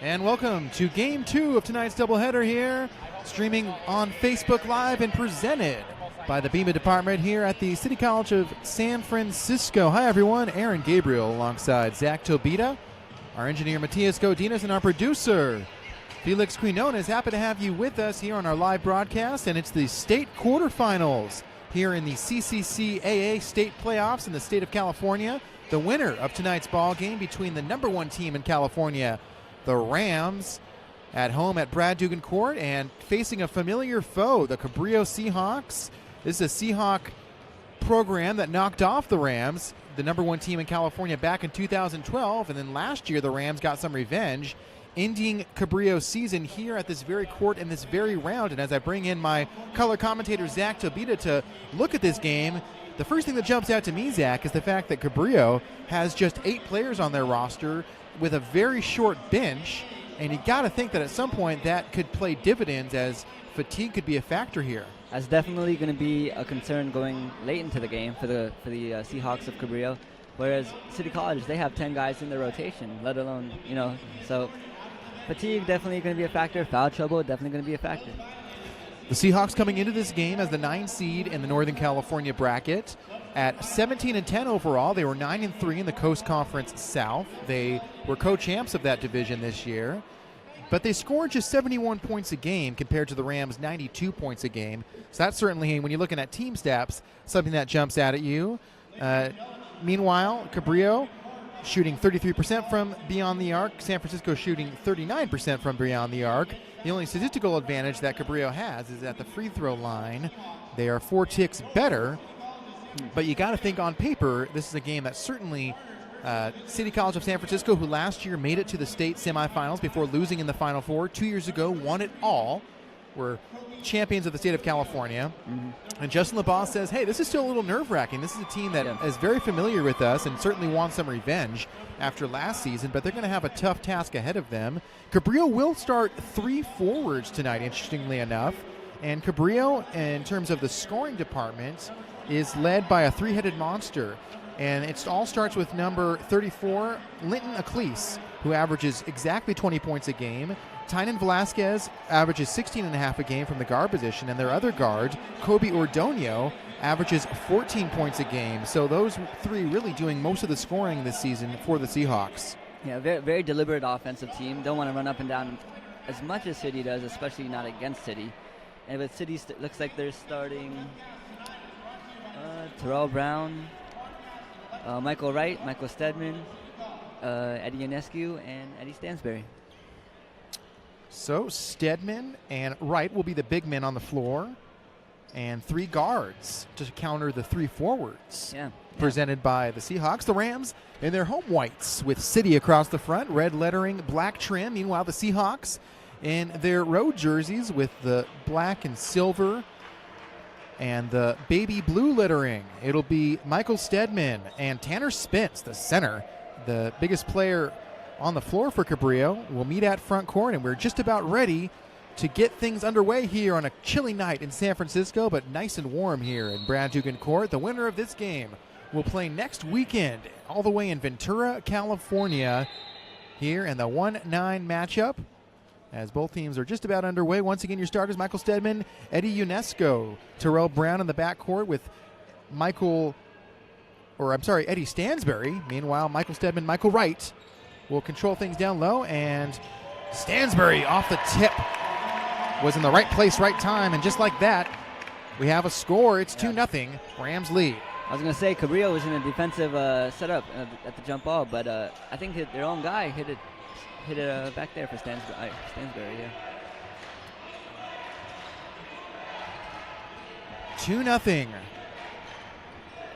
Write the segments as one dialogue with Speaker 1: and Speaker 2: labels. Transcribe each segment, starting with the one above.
Speaker 1: And welcome to Game 2 of tonight's doubleheader here, streaming on Facebook Live and presented by the Beema Department here at the City College of San Francisco. Hi everyone, Aaron Gabriel alongside Zach Tobita, our engineer Matias Godinez, and our producer Felix Quinones. Happy to have you with us here on our live broadcast, and it's the state quarterfinals here in the CCCAA state playoffs in the state of California. The winner of tonight's ball game between the number one team in California, the Rams, at home at Brad Dugan Court, and facing a familiar foe, the Cabrillo Seahawks. This is a Seahawk program that knocked off the Rams, the number one team in California, back in 2012, and then last year the Rams got some revenge, ending Cabrillo's season here at this very court in this very round. And as I bring in my color commentator Zach Tobita to look at this game, the first thing that jumps out to me, Zach, is the fact that Cabrillo has just 8 players on their roster with a very short bench, and you got to think that at some point that could play dividends, as fatigue could be a factor here.
Speaker 2: That's definitely going to be a concern going late into the game for the Seahawks of Cabrillo, whereas City College, they have 10 guys in their rotation, let alone, so fatigue definitely going to be a factor. Foul trouble definitely going to be a factor.
Speaker 1: The Seahawks coming into this game as the 9 seed in the Northern California bracket at 17-10 overall. They were 9-3 in the Coast Conference South. They were co-champs of that division this year, but they scored just 71 points a game compared to the Rams' 92 points a game. So that's certainly, when you're looking at team stats, something that jumps out at you. Meanwhile, Cabrillo shooting 33% from beyond the arc. San Francisco shooting 39% from beyond the arc. The only statistical advantage that Cabrillo has is at the free throw line. They are 4 ticks better, but you got to think on paper, this is a game that certainly City College of San Francisco, who last year made it to the state semifinals before losing in the Final Four, 2 years ago won it all, were champions of the state of California. And Justin LeBoss says, hey, this is still a little nerve-wracking. This is a team that is very familiar with us and certainly wants some revenge after last season, but they're going to have a tough task ahead of them. Cabrillo will start 3 forwards tonight, interestingly enough. And Cabrillo, in terms of the scoring department, is led by a 3-headed monster. And it all starts with number 34, Linton Acklese, who averages exactly 20 points a game. Tynan Velasquez averages 16.5 a game from the guard position, and their other guard, Kobe Ordonio, averages 14 points a game. So those 3 really doing most of the scoring this season for the Seahawks.
Speaker 2: Yeah, very, very deliberate offensive team. Don't want to run up and down as much as City does, especially not against City. And with City, looks like they're starting Terrell Brown, Michael Wright, Michael Stedman, Eddie Ionescu, and Eddie Stansberry.
Speaker 1: So Stedman and Wright will be the big men on the floor, and 3 guards to counter the 3 forwards presented by the Seahawks. The Rams in their home whites with City across the front, red lettering, black trim. Meanwhile, the Seahawks in their road jerseys with the black and silver and the baby blue lettering. It'll be Michael Stedman and Tanner Spence, the center, the biggest player on the floor for Cabrillo. Will meet at front court, and we're just about ready to get things underway here on a chilly night in San Francisco, but nice and warm here in Brad Dugan Court. The winner of this game will play next weekend all the way in Ventura, California, here in the 1-9 matchup, as both teams are just about underway. Once again, your starters, Michael Stedman, Eddie Ionescu, Terrell Brown in the backcourt with Eddie Stansberry. Meanwhile, Michael Stedman, Michael Wright will control things down low, and Stansberry off the tip was in the right place, right time, and just like that, we have a score. It's 2-0, Rams lead.
Speaker 2: I was going to say Cabrillo was in a defensive setup at the jump ball, but I think their own guy hit it back there for Stansberry. Yeah.
Speaker 1: 2-0.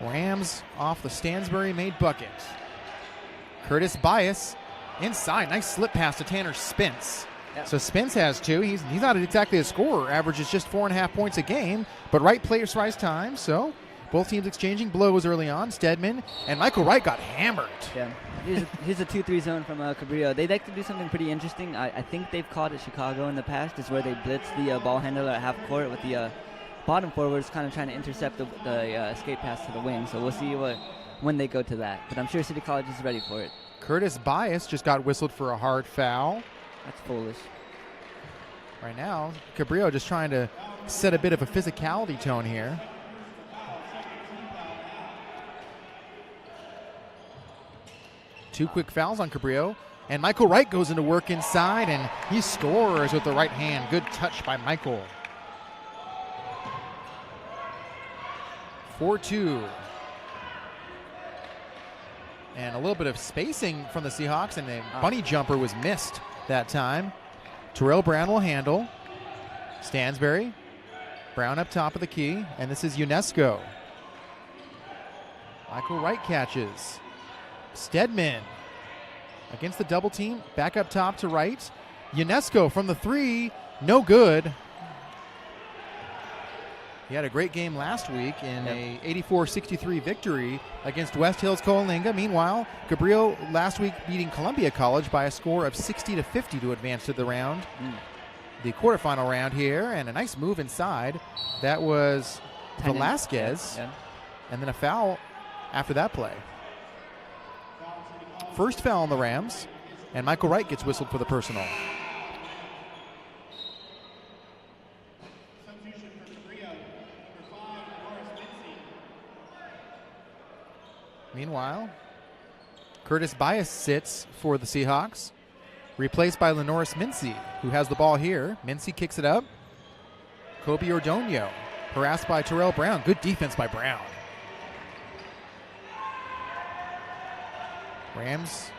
Speaker 1: Rams off the Stansberry-made bucket. Curtis Bias inside. Nice slip pass to Tanner Spence. Yep. So Spence has 2. He's not exactly a scorer. Averages just 4.5 points a game, but right players rise time. So both teams exchanging blows early on. Stedman and Michael Wright got hammered.
Speaker 2: Yeah, here's a 2-3 zone from Cabrillo. They like to do something pretty interesting. I think they've called it Chicago in the past. Is where they blitz the ball handler at half court with the bottom forwards kind of trying to intercept the escape pass to the wing. So we'll see when they go to that. But I'm sure City College is ready for it.
Speaker 1: Curtis Bias just got whistled for a hard foul.
Speaker 2: That's foolish.
Speaker 1: Right now, Cabrillo just trying to set a bit of a physicality tone here. Two quick fouls on Cabrillo. And Michael Wright goes into work inside, and he scores with the right hand. Good touch by Michael. 4-2. And a little bit of spacing from the Seahawks, and a bunny jumper was missed that time. Terrell Brown will handle. Stansbury. Brown up top of the key, and this is UNESCO. Michael Wright catches. Stedman against the double team. Back up top to Wright. UNESCO from the three. No good. He had a great game last week in a 84-63 victory against West Hills Coalinga. Meanwhile, Cabrillo last week beating Columbia College by a score of 60-50 to advance to the round. The quarterfinal round here, and a nice move inside. That was Velasquez. And then a foul after that play. First foul on the Rams, and Michael Wright gets whistled for the personal. Meanwhile, Curtis Bias sits for the Seahawks, replaced by Lenoris Mincy, who has the ball here. Mincy kicks it up. Kobe Ordonio, harassed by Terrell Brown. Good defense by Brown. Rams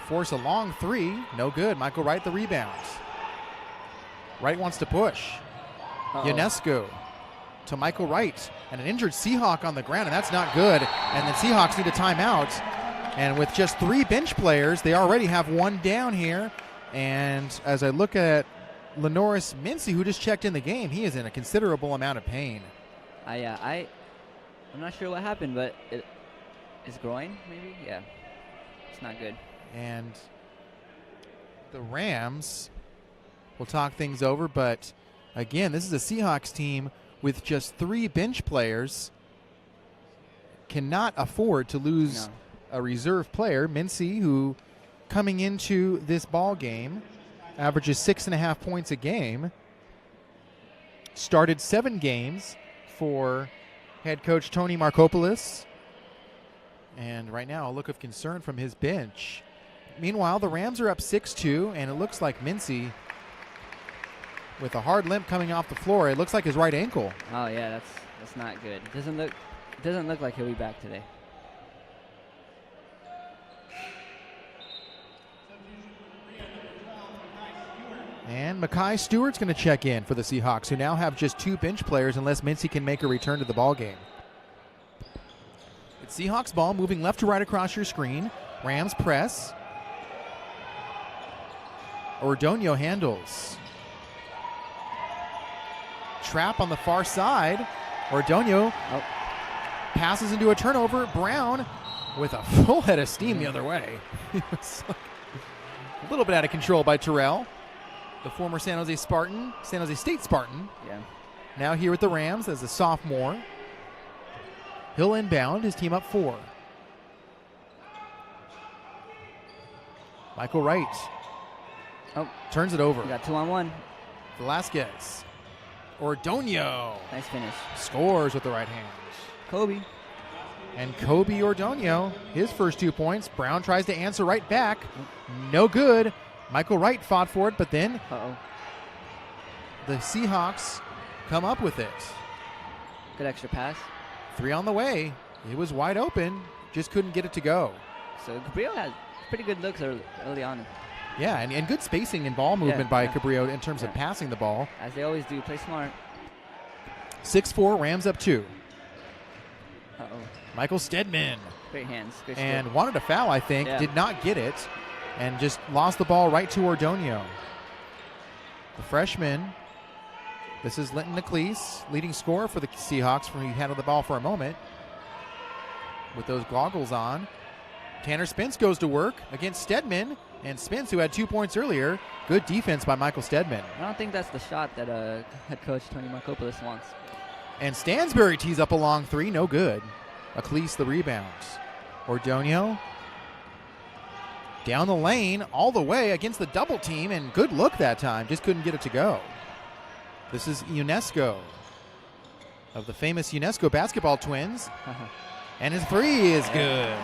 Speaker 1: force a long three. No good. Michael Wright the rebound. Wright wants to push. UNESCO to Michael Wright. And an injured Seahawk on the ground, and that's not good. And the Seahawks need a timeout. And with just three bench players, they already have one down here. And as I look at Lenoris Mincy, who just checked in the game, he is in a considerable amount of pain.
Speaker 2: I'm not sure what happened, but his groin, maybe? Yeah. It's not good.
Speaker 1: And the Rams will talk things over, but again, this is a Seahawks team with just three bench players. Cannot afford to lose a reserve player. Mincy, who coming into this ball game averages 6.5 points a game, started 7 games for head coach Tony Markopoulos. And right now, a look of concern from his bench. Meanwhile, the Rams are up 6-2, and it looks like Mincy, with a hard limp coming off the floor, it looks like his right ankle.
Speaker 2: Oh yeah, that's not good. It doesn't look like he'll be back today.
Speaker 1: And Mekhi Stewart's going to check in for the Seahawks, who now have just 2 bench players unless Mincy can make a return to the ball game. It's Seahawks ball moving left to right across your screen. Rams press. Ordonio handles. Trap on the far side. Ordonio passes into a turnover. Brown with a full head of steam the other way. It was a little bit out of control by Terrell, the former San Jose State Spartan.
Speaker 2: Yeah.
Speaker 1: Now here with the Rams as a sophomore. He'll inbound, his team up 4. Michael Wright. Turns it over.
Speaker 2: We got 2-on-1.
Speaker 1: Velasquez. Ordonio.
Speaker 2: Nice finish.
Speaker 1: Scores with the right hand.
Speaker 2: Kobe.
Speaker 1: And Kobe Ordonio, his first 2 points. Brown tries to answer right back. No good. Michael Wright fought for it, but then the Seahawks come up with it.
Speaker 2: Good extra pass.
Speaker 1: 3 on the way. It was wide open. Just couldn't get it to go.
Speaker 2: So Cabrillo had pretty good looks early on.
Speaker 1: Yeah, and good spacing and ball movement by Cabrillo in terms of passing the ball.
Speaker 2: As they always do, play smart.
Speaker 1: 6-4, Rams up 2. Michael Stedman.
Speaker 2: Great hands. Good
Speaker 1: and
Speaker 2: stick.
Speaker 1: Wanted a foul, I think. Yeah. Did not get it. And just lost the ball right to Ordonio. The freshman. This is Linton Neclease, leading scorer for the Seahawks, when he handled the ball for a moment. With those goggles on. Tanner Spence goes to work against Stedman. And Spence, who had 2 points earlier, good defense by Michael Stedman.
Speaker 2: I don't think that's the shot that head coach Tony Markopoulos wants.
Speaker 1: And Stansbury tees up a long 3, no good. Neclease the rebounds. Ordonio. Down the lane, all the way against the double team, and good look that time. Just couldn't get it to go. This is UNESCO of the famous UNESCO basketball twins. And his three is good.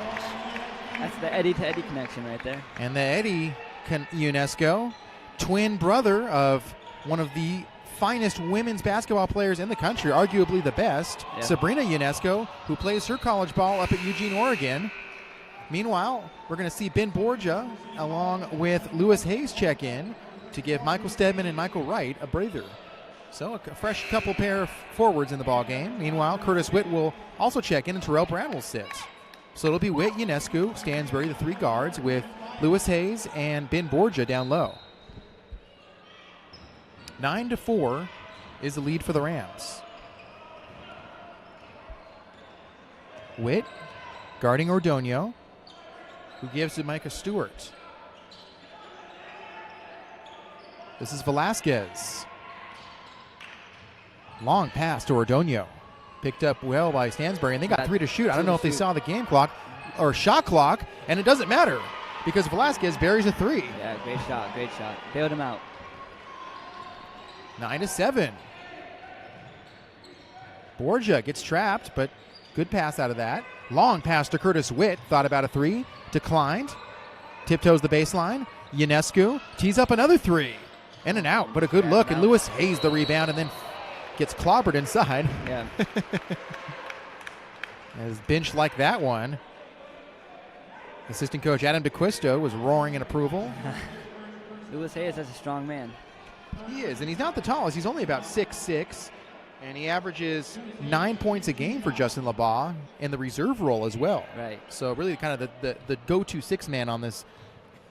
Speaker 2: That's the Eddie to Eddie connection right there.
Speaker 1: And the Eddie UNESCO, twin brother of one of the finest women's basketball players in the country, arguably the best, Sabrina UNESCO, who plays her college ball up at Eugene, Oregon. Meanwhile, we're going to see Ben Borgia along with Lewis Hayes check in to give Michael Stedman and Michael Wright a breather. So a fresh couple pair of forwards in the ball game. Meanwhile, Curtis Witt will also check in and Terrell Brown will sit. So it'll be Witt, UNESCO, Stansbury, the three guards, with Lewis Hayes and Ben Borgia down low. 9-4 is the lead for the Rams. Witt guarding Ordonio, who gives to Micah Stewart. This is Velasquez. Long pass to Ordonio. Picked up well by Stansbury, and they got 3 to shoot. I don't know if they saw the game clock or shot clock, and it doesn't matter because Velasquez buries a 3.
Speaker 2: Yeah, great shot, great shot. Bailed him out.
Speaker 1: 9-7. Borgia gets trapped, but good pass out of that. Long pass to Curtis Witt. Thought about a 3. Declined. Tiptoes the baseline. UNESCO tees up another 3. In and out, but a good look. And Lewis Hayes the rebound and then gets clobbered inside.
Speaker 2: Yeah.
Speaker 1: As bench like that one. Assistant coach Adam DeQuisto was roaring in approval.
Speaker 2: Lewis Hayes is a strong man.
Speaker 1: He is, and he's not the tallest. He's only about 6'6", and he averages 9 points a game for Justin LeBaugh in the reserve role as well.
Speaker 2: Right.
Speaker 1: So really kind of the go-to six-man on this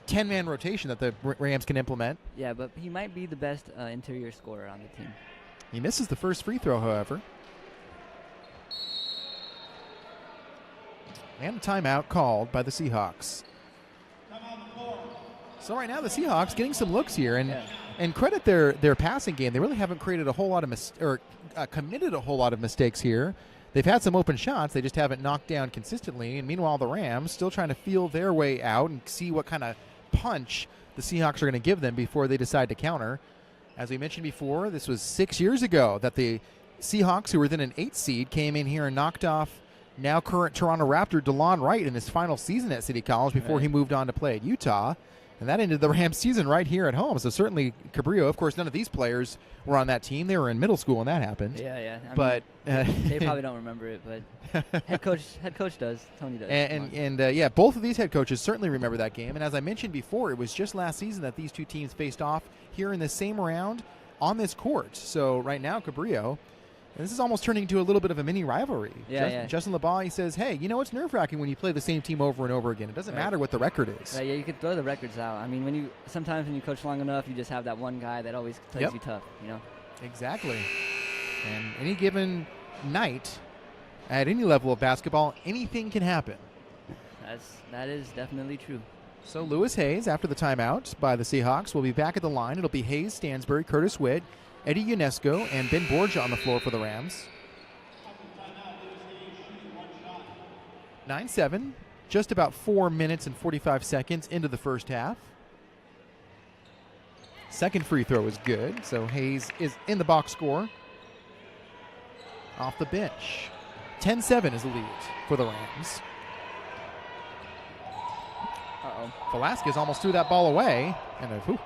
Speaker 1: 10-man rotation that the Rams can implement.
Speaker 2: Yeah, but he might be the best interior scorer on the team.
Speaker 1: He misses the first free throw, however. And a timeout called by the Seahawks. So right now the Seahawks getting some looks here, and credit their passing game. They really haven't created a whole lot of committed a whole lot of mistakes here. They've had some open shots. They just haven't knocked down consistently. And meanwhile, the Rams still trying to feel their way out and see what kind of punch the Seahawks are going to give them before they decide to counter. As we mentioned before, this was 6 years ago that the Seahawks, who were then an 8 seed, came in here and knocked off now current Toronto Raptor DeLon Wright in his final season at City College before he moved on to play at Utah. And that ended the Rams season right here at home. So certainly Cabrillo, of course, none of these players were on that team. They were in middle school when that happened.
Speaker 2: Yeah.
Speaker 1: But
Speaker 2: they probably don't remember it, but head coach does. Tony does.
Speaker 1: And both of these head coaches certainly remember that game. And as I mentioned before, it was just last season that these two teams faced off here in the same round on this court. So right now, Cabrillo, and this is almost turning into a little bit of a mini rivalry. Justin LeBaugh, he says, hey, it's nerve-wracking when you play the same team over and over again. It doesn't matter what the record is.
Speaker 2: Right, yeah, you can throw the records out. I mean, sometimes when you coach long enough, you just have that one guy that always plays you tough,
Speaker 1: Exactly. And any given night, at any level of basketball, anything can happen.
Speaker 2: That is definitely true.
Speaker 1: So Lewis Hayes, after the timeout by the Seahawks, will be back at the line. It'll be Hayes, Stansbury, Curtis Witt, Eddie UNESCO, and Ben Borgia on the floor for the Rams. 9-7, just about 4 minutes and 45 seconds into the first half. Second free throw is good, so Hayes is in the box score. Off the bench. 10-7 is the lead for the Rams. Velasquez almost threw that ball away. And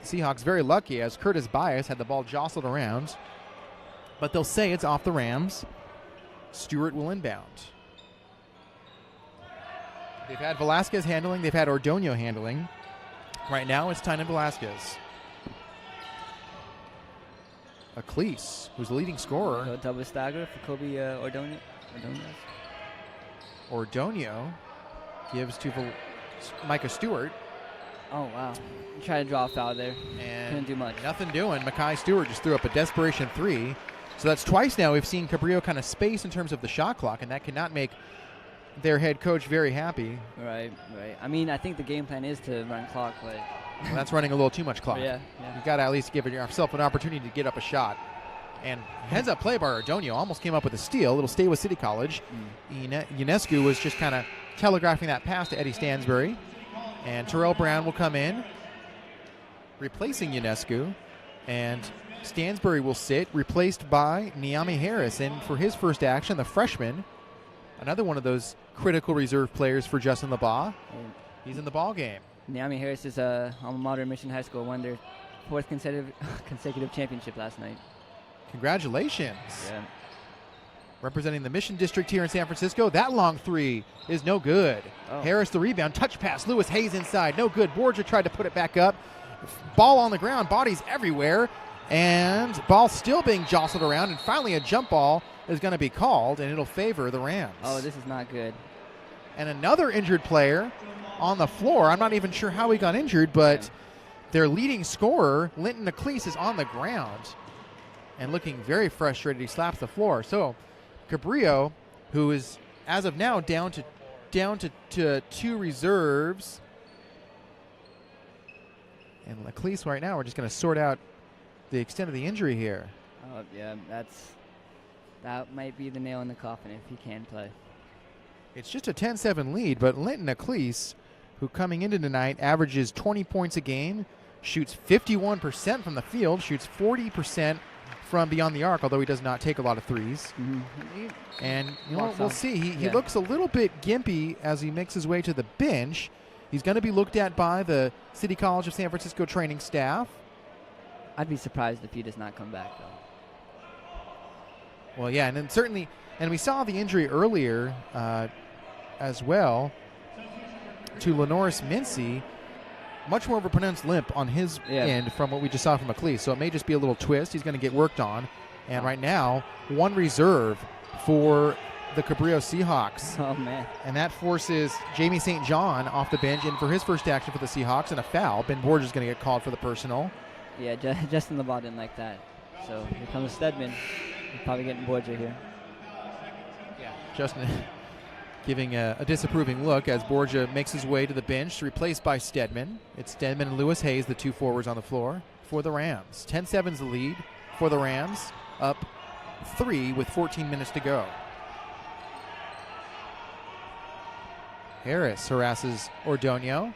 Speaker 1: Seahawks very lucky as Curtis Bias had the ball jostled around. But they'll say it's off the Rams. Stewart will inbound. They've had Velasquez handling. They've had Ordonio handling. Right now it's Tynan Velasquez. Acleese, who's the leading scorer.
Speaker 2: A double stagger for Kobe Ordonio.
Speaker 1: Ordonio gives to Micah Stewart.
Speaker 2: Oh, wow. Trying to draw a foul there.
Speaker 1: And
Speaker 2: couldn't do much.
Speaker 1: Nothing doing. Mekhi Stewart just threw up a desperation 3. So that's twice now we've seen Cabrillo kind of space in terms of the shot clock, and that cannot make their head coach very happy.
Speaker 2: Right. I mean, I think the game plan is to run clock, but
Speaker 1: well, that's running a little too much clock.
Speaker 2: Yeah.
Speaker 1: You've got to at least give yourself an opportunity to get up a shot. And heads-up play by Ordonio almost came up with a steal. It'll stay with City College. UNESCO was just kind of telegraphing that pass to Eddie Stansbury. And Terrell Brown will come in, replacing Ionescu. And Stansbury will sit, replaced by Niami Harris. And for his first action, the freshman, another one of those critical reserve players for Justin LeBas. He's in the ball game.
Speaker 2: Niami Harris is alma mater Mission High School, won their 4th consecutive championship last night.
Speaker 1: Congratulations.
Speaker 2: Yeah.
Speaker 1: Representing the Mission District here in San Francisco. That long three is no good.
Speaker 2: Oh.
Speaker 1: Harris the rebound. Touch pass. Lewis Hayes inside. No good. Borgia tried to put it back up. Ball on the ground. Bodies everywhere. And ball still being jostled around. And finally a jump ball is going to be called, and it'll favor the Rams.
Speaker 2: Oh, this is not good.
Speaker 1: And another injured player on the floor. I'm not even sure how he got injured, but their leading scorer, Linton Niclese, is on the ground and looking very frustrated. He slaps the floor. So Cabrillo, who is as of now down to 2 reserves, and Niclese right now, we're just going to sort out the extent of the injury here.
Speaker 2: Oh, yeah, that might be the nail in the coffin if he can play.
Speaker 1: It's just a 10-7 lead, but Linton Niclese, who coming into tonight averages 20 points a game, shoots 51% from the field, shoots 40% from beyond the arc, although he does not take a lot of threes.
Speaker 2: Mm-hmm.
Speaker 1: And we'll see. He looks a little bit gimpy as he makes his way to the bench. He's going to be looked at by the City College of San Francisco training staff.
Speaker 2: I'd be surprised if he does not come back, though.
Speaker 1: Well, yeah, and then certainly, and we saw the injury earlier as well to Lenoris Mincy. Much more of a pronounced limp on his end from what we just saw from Niclese. So it may just be a little twist. He's going to get worked on. And right now, 1 reserve for the Cabrillo Seahawks.
Speaker 2: Oh, man.
Speaker 1: And that forces Jamie St. John off the bench in for his first action for the Seahawks, and a foul. Ben Borges is going to get called for the personal.
Speaker 2: Yeah, Justin LeBas didn't like that. So here comes Stedman. He's probably getting Borgia here.
Speaker 1: Yeah. Justin giving a disapproving look as Borgia makes his way to the bench, replaced by Stedman. It's Stedman and Lewis Hayes, the 2 forwards on the floor for the Rams. 10-7's the lead for the Rams, up 3 with 14 minutes to go. Harris harasses Ordonio,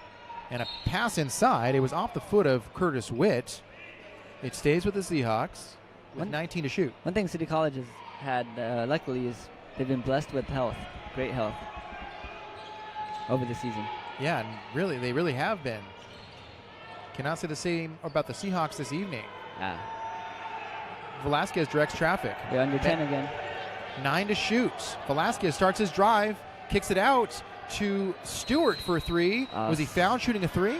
Speaker 1: and a pass inside. It was off the foot of Curtis Witt. It stays with the Seahawks with 19 to shoot.
Speaker 2: One thing City College has had, luckily, is they've been blessed with health, great health, over the season.
Speaker 1: Yeah, and really, they really have been. Cannot say the same about the Seahawks this evening. Velasquez directs traffic.
Speaker 2: They're under 10 again.
Speaker 1: 9 to shoot. Velasquez starts his drive, kicks it out to Stewart for a 3. Was he fouled shooting a 3?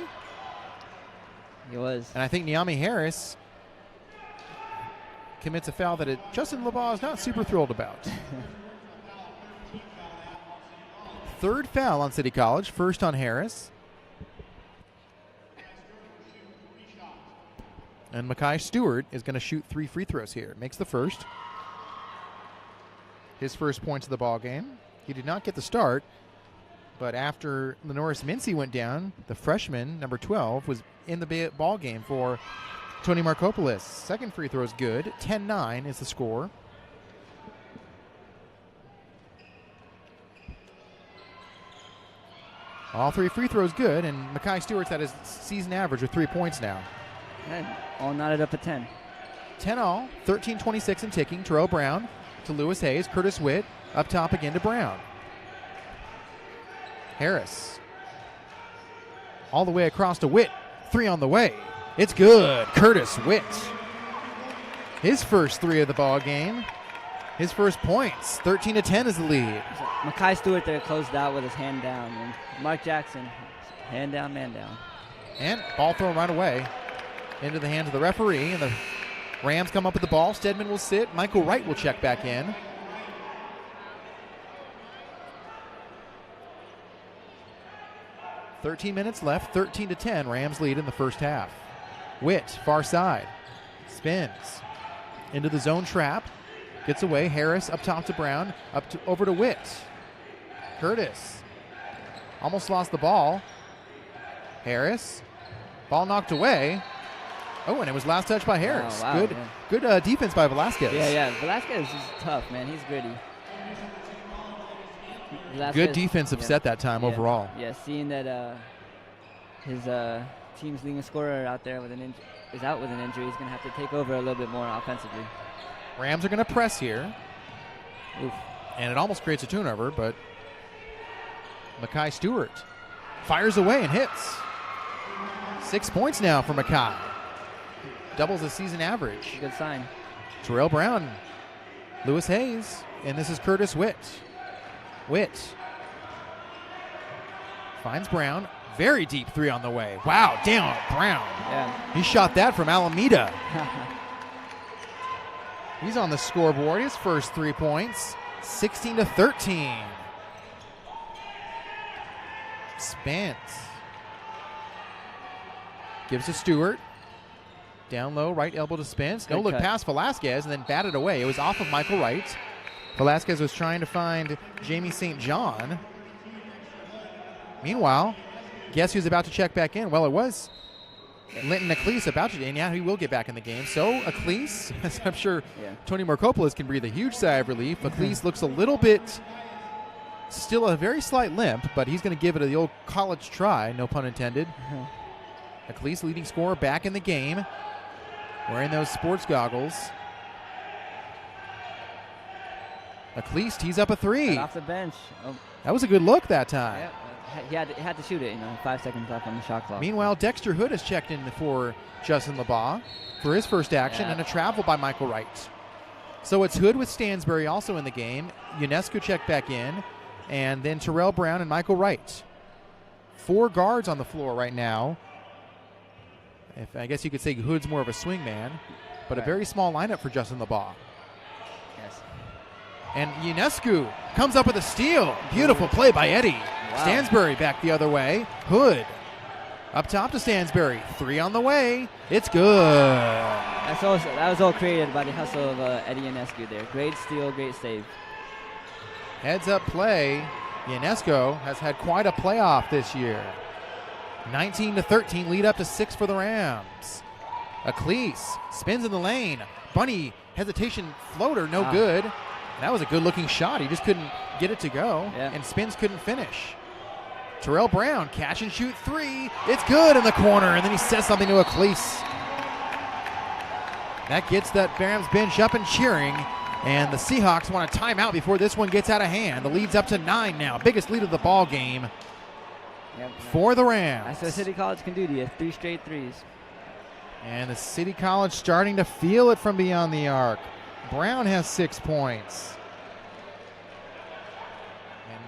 Speaker 2: He was.
Speaker 1: And I think Niami Harris commits a foul that Justin LeBas is not super thrilled about. 3rd foul on City College, 1st on Harris. And Makai Stewart is going to shoot 3 free throws here. Makes the first. His first points of the ball game. He did not get the start, but after Lenoris Mincy went down, the freshman, number 12, was in the ball game for Tony Markopoulos. Second free throw is good. 10-9 is the score. All 3 free throws good, and Makai Stewart's at his season average with 3 points now.
Speaker 2: And all knotted up at 10.
Speaker 1: 10 all, 13-26 and ticking. Terrell Brown to Lewis Hayes. Curtis Witt up top again to Brown. Harris all the way across to Witt. 3 on the way. It's good. Curtis Witt. His first 3 of the ball game. His first points. 13-10 is the lead.
Speaker 2: Makai Stewart there closed out with his hand down. And Mark Jackson, hand down, man down.
Speaker 1: And ball thrown right away into the hands of the referee. And the Rams come up with the ball. Stedman will sit. Michael Wright will check back in. .13 minutes left. 13-10. Rams lead in the first half. Witt, far side. Spins. Into the zone trap. Gets away. Harris up top to Brown. Over to Witt. Curtis. Almost lost the ball. Harris. Ball knocked away. Oh, and it was last touch by Harris.
Speaker 2: Oh, wow,
Speaker 1: good defense by Velasquez.
Speaker 2: Yeah. Velasquez is tough, man. He's gritty.
Speaker 1: Good defensive set that time overall.
Speaker 2: Yeah, seeing that his team's leading scorer out there is out with an injury, he's going to have to take over a little bit more offensively.
Speaker 1: Rams are going to press here.
Speaker 2: Oof.
Speaker 1: And it almost creates a turnover, but Mekhi Stewart fires away and hits. 6 points now for Mekhi. Doubles the season average.
Speaker 2: Good sign.
Speaker 1: Terrell Brown, Lewis Hayes, and this is Curtis Witt. Witt finds Brown. Very deep three on the way. Wow, down Brown.
Speaker 2: Yeah.
Speaker 1: He shot that from Alameda. He's on the scoreboard. His first 3 points. 16-13. Spence gives to Stewart. Down low, right elbow to Spence. No look past Velasquez and then batted away. It was off of Michael Wright. Velasquez was trying to find Jamie St. John. Meanwhile, guess who's about to check back in? Well, it was Linton Acleese about to, and yeah, he will get back in the game. So Acleese, as I'm sure Tony Markopoulos can breathe a huge sigh of relief. Acleese looks a little bit, still a very slight limp, but he's going to give it the old college try, no pun intended. Acleese, leading scorer, back in the game, wearing those sports goggles. Acleese tees up a three.
Speaker 2: Off the bench. Oh.
Speaker 1: That was a good look that time.
Speaker 2: Yeah. He had to shoot it, 5 seconds left on the shot clock.
Speaker 1: Meanwhile, Dexter Hood has checked in for Justin LeBaugh for his first action and a travel by Michael Wright. So it's Hood with Stansbury also in the game. UNESCO checked back in, and then Terrell Brown and Michael Wright. 4 guards on the floor right now. I guess you could say Hood's more of a swing man, but a very small lineup for Justin LeBaugh.
Speaker 2: Yes.
Speaker 1: And UNESCO comes up with a steal. Beautiful play by Eddie. Wow. Stansbury back the other way. Hood up top to Stansbury. 3 on the way. It's good.
Speaker 2: That was all created by the hustle of Eddie Ionescu there. Great steal, great save.
Speaker 1: Heads up play. Ionescu has had quite a playoff this year. 19-13, lead up to 6 for the Rams. Acleese spins in the lane. Bunny hesitation floater, no good. That was a good-looking shot. He just couldn't get it to go, and Spins couldn't finish. Terrell Brown, catch and shoot 3. It's good in the corner, and then he says something to Acleese. That gets that Rams bench up and cheering, and the Seahawks want a timeout before this one gets out of hand. The lead's up to 9 now, biggest lead of the ball game for the Rams.
Speaker 2: That's what City College can do to you, 3 straight threes.
Speaker 1: And the City College starting to feel it from beyond the arc. Brown has 6 points.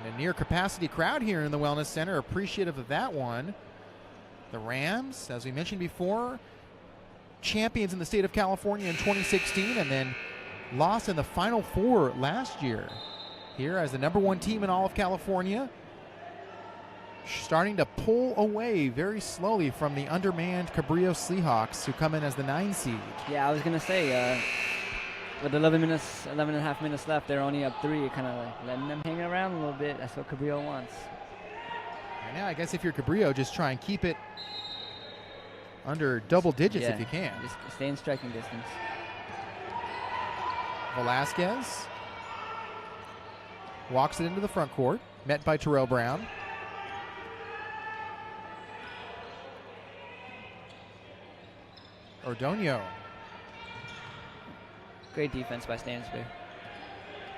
Speaker 1: And a near capacity crowd here in the Wellness Center, appreciative of that one. The Rams, as we mentioned before, champions in the state of California in 2016 and then lost in the Final Four last year. Here as the #1 team in all of California, starting to pull away very slowly from the undermanned Cabrillo Seahawks, who come in as the 9 seed.
Speaker 2: Yeah, I was going to say, with 11 and a half minutes left, they're only up 3, kind of like letting them hang around a little bit. That's what Cabrillo wants.
Speaker 1: Right now, I guess if you're Cabrillo, just try and keep it under double digits if you can.
Speaker 2: Just stay in striking distance.
Speaker 1: Velasquez walks it into the front court, met by Terrell Brown. Ordonio.
Speaker 2: Great defense by Stansbury.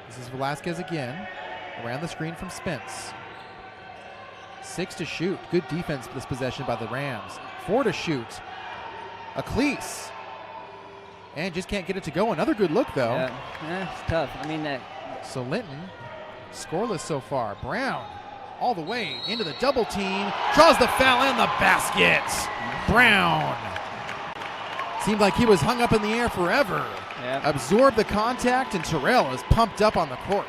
Speaker 1: This is Velasquez again. Around the screen from Spence. 6 to shoot. Good defense this possession by the Rams. 4 to shoot. Acleese. And just can't get it to go. Another good look, though.
Speaker 2: Yeah, it's tough. I mean,
Speaker 1: so Linton, scoreless so far. Brown all the way into the double team. Draws the foul and the basket. Brown. Seemed like he was hung up in the air forever. Yep. Absorbed the contact, and Terrell is pumped up on the court.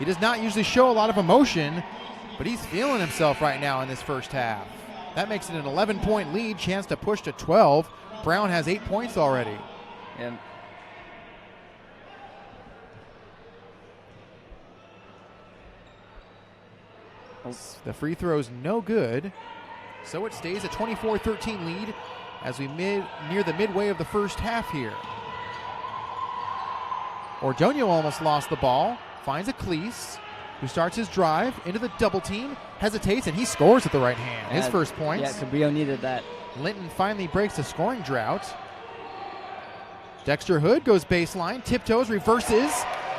Speaker 1: He does not usually show a lot of emotion, but he's feeling himself right now in this first half. That makes it an 11-point lead, chance to push to 12. Brown has 8 points already.
Speaker 2: Yep.
Speaker 1: The free throw's no good, so it stays a 24-13 lead as we near the midway of the first half here. Ordonio almost lost the ball, finds Acleese. who starts his drive into the double team, hesitates, and he scores with the right hand. His first points.
Speaker 2: Yeah, Cabrillo needed that.
Speaker 1: Linton finally breaks the scoring drought. Dexter Hood goes baseline, tiptoes, reverses,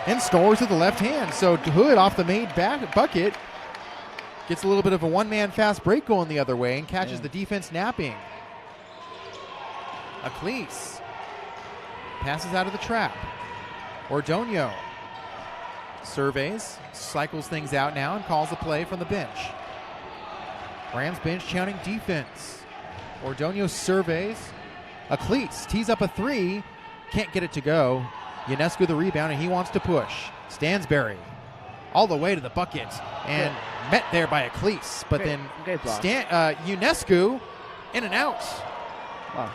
Speaker 1: and scores with the left hand. So Hood off the made back bucket gets a little bit of a one-man fast break going the other way and catches the defense napping. Acleese passes out of the trap. Ordonio surveys, cycles things out now, and calls the play from the bench. Rams bench chanting defense. Ordonio surveys. Acleese tees up a three. Can't get it to go. Ionescu the rebound, and he wants to push. Stansberry all the way to the bucket and met there by Acleese. But then Ionescu in and out.
Speaker 2: Wow.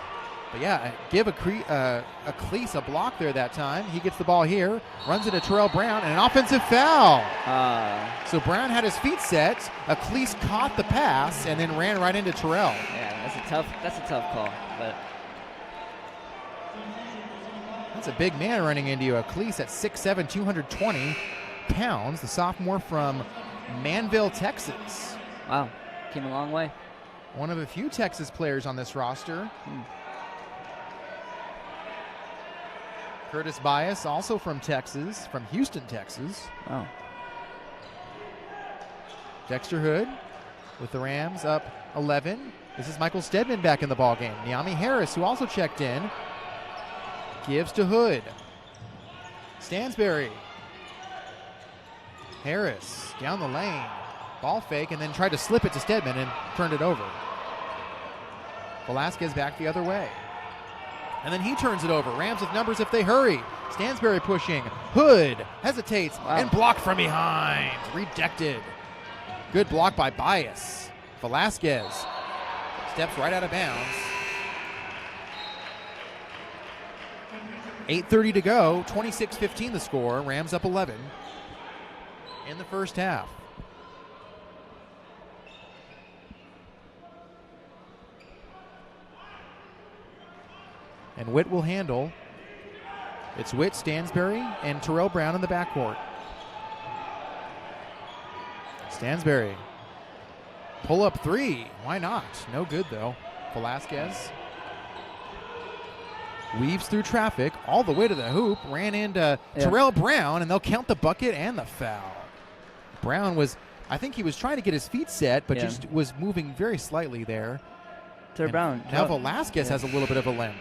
Speaker 1: But yeah, give Acleese a block there that time. He gets the ball here, runs into Terrell Brown, and an offensive foul. So Brown had his feet set. Acleese caught the pass and then ran right into Terrell.
Speaker 2: Yeah, that's a tough call. But
Speaker 1: that's a big man running into you. Acleese at 6'7", 220 pounds. The sophomore from Manville, Texas.
Speaker 2: Wow, came a long way.
Speaker 1: One of a few Texas players on this roster. Curtis Bias, also from Texas, from Houston, Texas.
Speaker 2: Wow.
Speaker 1: Dexter Hood with the Rams up 11. This is Michael Stedman back in the ballgame. Niami Harris, who also checked in, gives to Hood. Stansberry. Harris down the lane. Ball fake, and then tried to slip it to Stedman and turned it over. Velasquez back the other way. And then he turns it over. Rams with numbers if they hurry. Stansberry pushing. Hood hesitates and blocked from behind. Rejected. Good block by Bias. Velasquez steps right out of bounds. 8:30 to go. 26-15 the score. Rams up 11 in the first half. And Witt will handle. It's Witt, Stansberry, and Terrell Brown in the backcourt. Stansberry. Pull up three. Why not? No good, though. Velasquez weaves through traffic all the way to the hoop. Ran into Terrell Brown, and they'll count the bucket and the foul. Brown was, I think he was trying to get his feet set, but just was moving very slightly there.
Speaker 2: Terrell Brown.
Speaker 1: Now Velasquez has a little bit of a limp.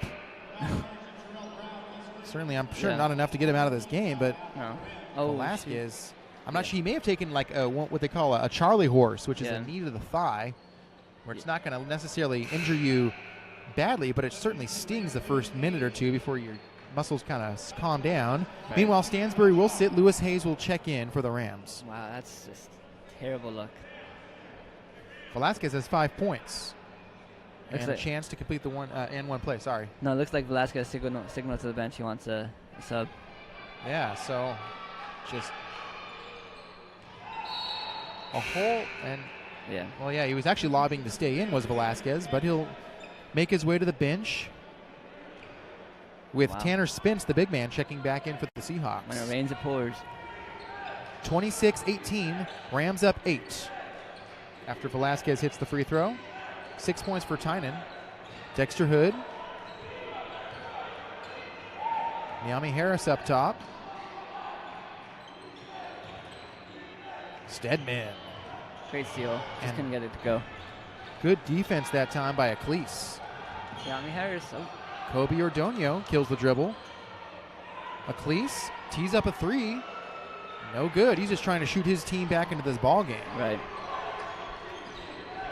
Speaker 1: Certainly, I'm sure not enough to get him out of this game, but Velasquez, I'm not sure. He may have taken like what they call a Charlie horse, which is a knee to the thigh, where it's not going to necessarily injure you badly, but it certainly stings the first minute or two before your muscles kind of calm down. Right. Meanwhile, Stansberry will sit. Lewis Hayes will check in for the Rams.
Speaker 2: Wow, that's just terrible luck.
Speaker 1: Velasquez has 5 points. And a chance to complete the one play. Sorry.
Speaker 2: No, it looks like Velasquez signal to the bench. He wants a sub.
Speaker 1: Yeah, so just a whole and he was actually lobbying to stay in, was Velasquez, but he'll make his way to the bench with Tanner Spence, the big man, checking back in for the Seahawks.
Speaker 2: When it rains, it pours.
Speaker 1: 26-18, Rams up 8 after Velasquez hits the free throw. 6 points for Tynan. Dexter Hood. Niami Harris up top. Stedman.
Speaker 2: Great steal. Just couldn't get it to go.
Speaker 1: Good defense that time by Acleese.
Speaker 2: Niami Harris.
Speaker 1: Kobe Ordonio kills the dribble. Acleese tees up a three. No good. He's just trying to shoot his team back into this ball game.
Speaker 2: Right.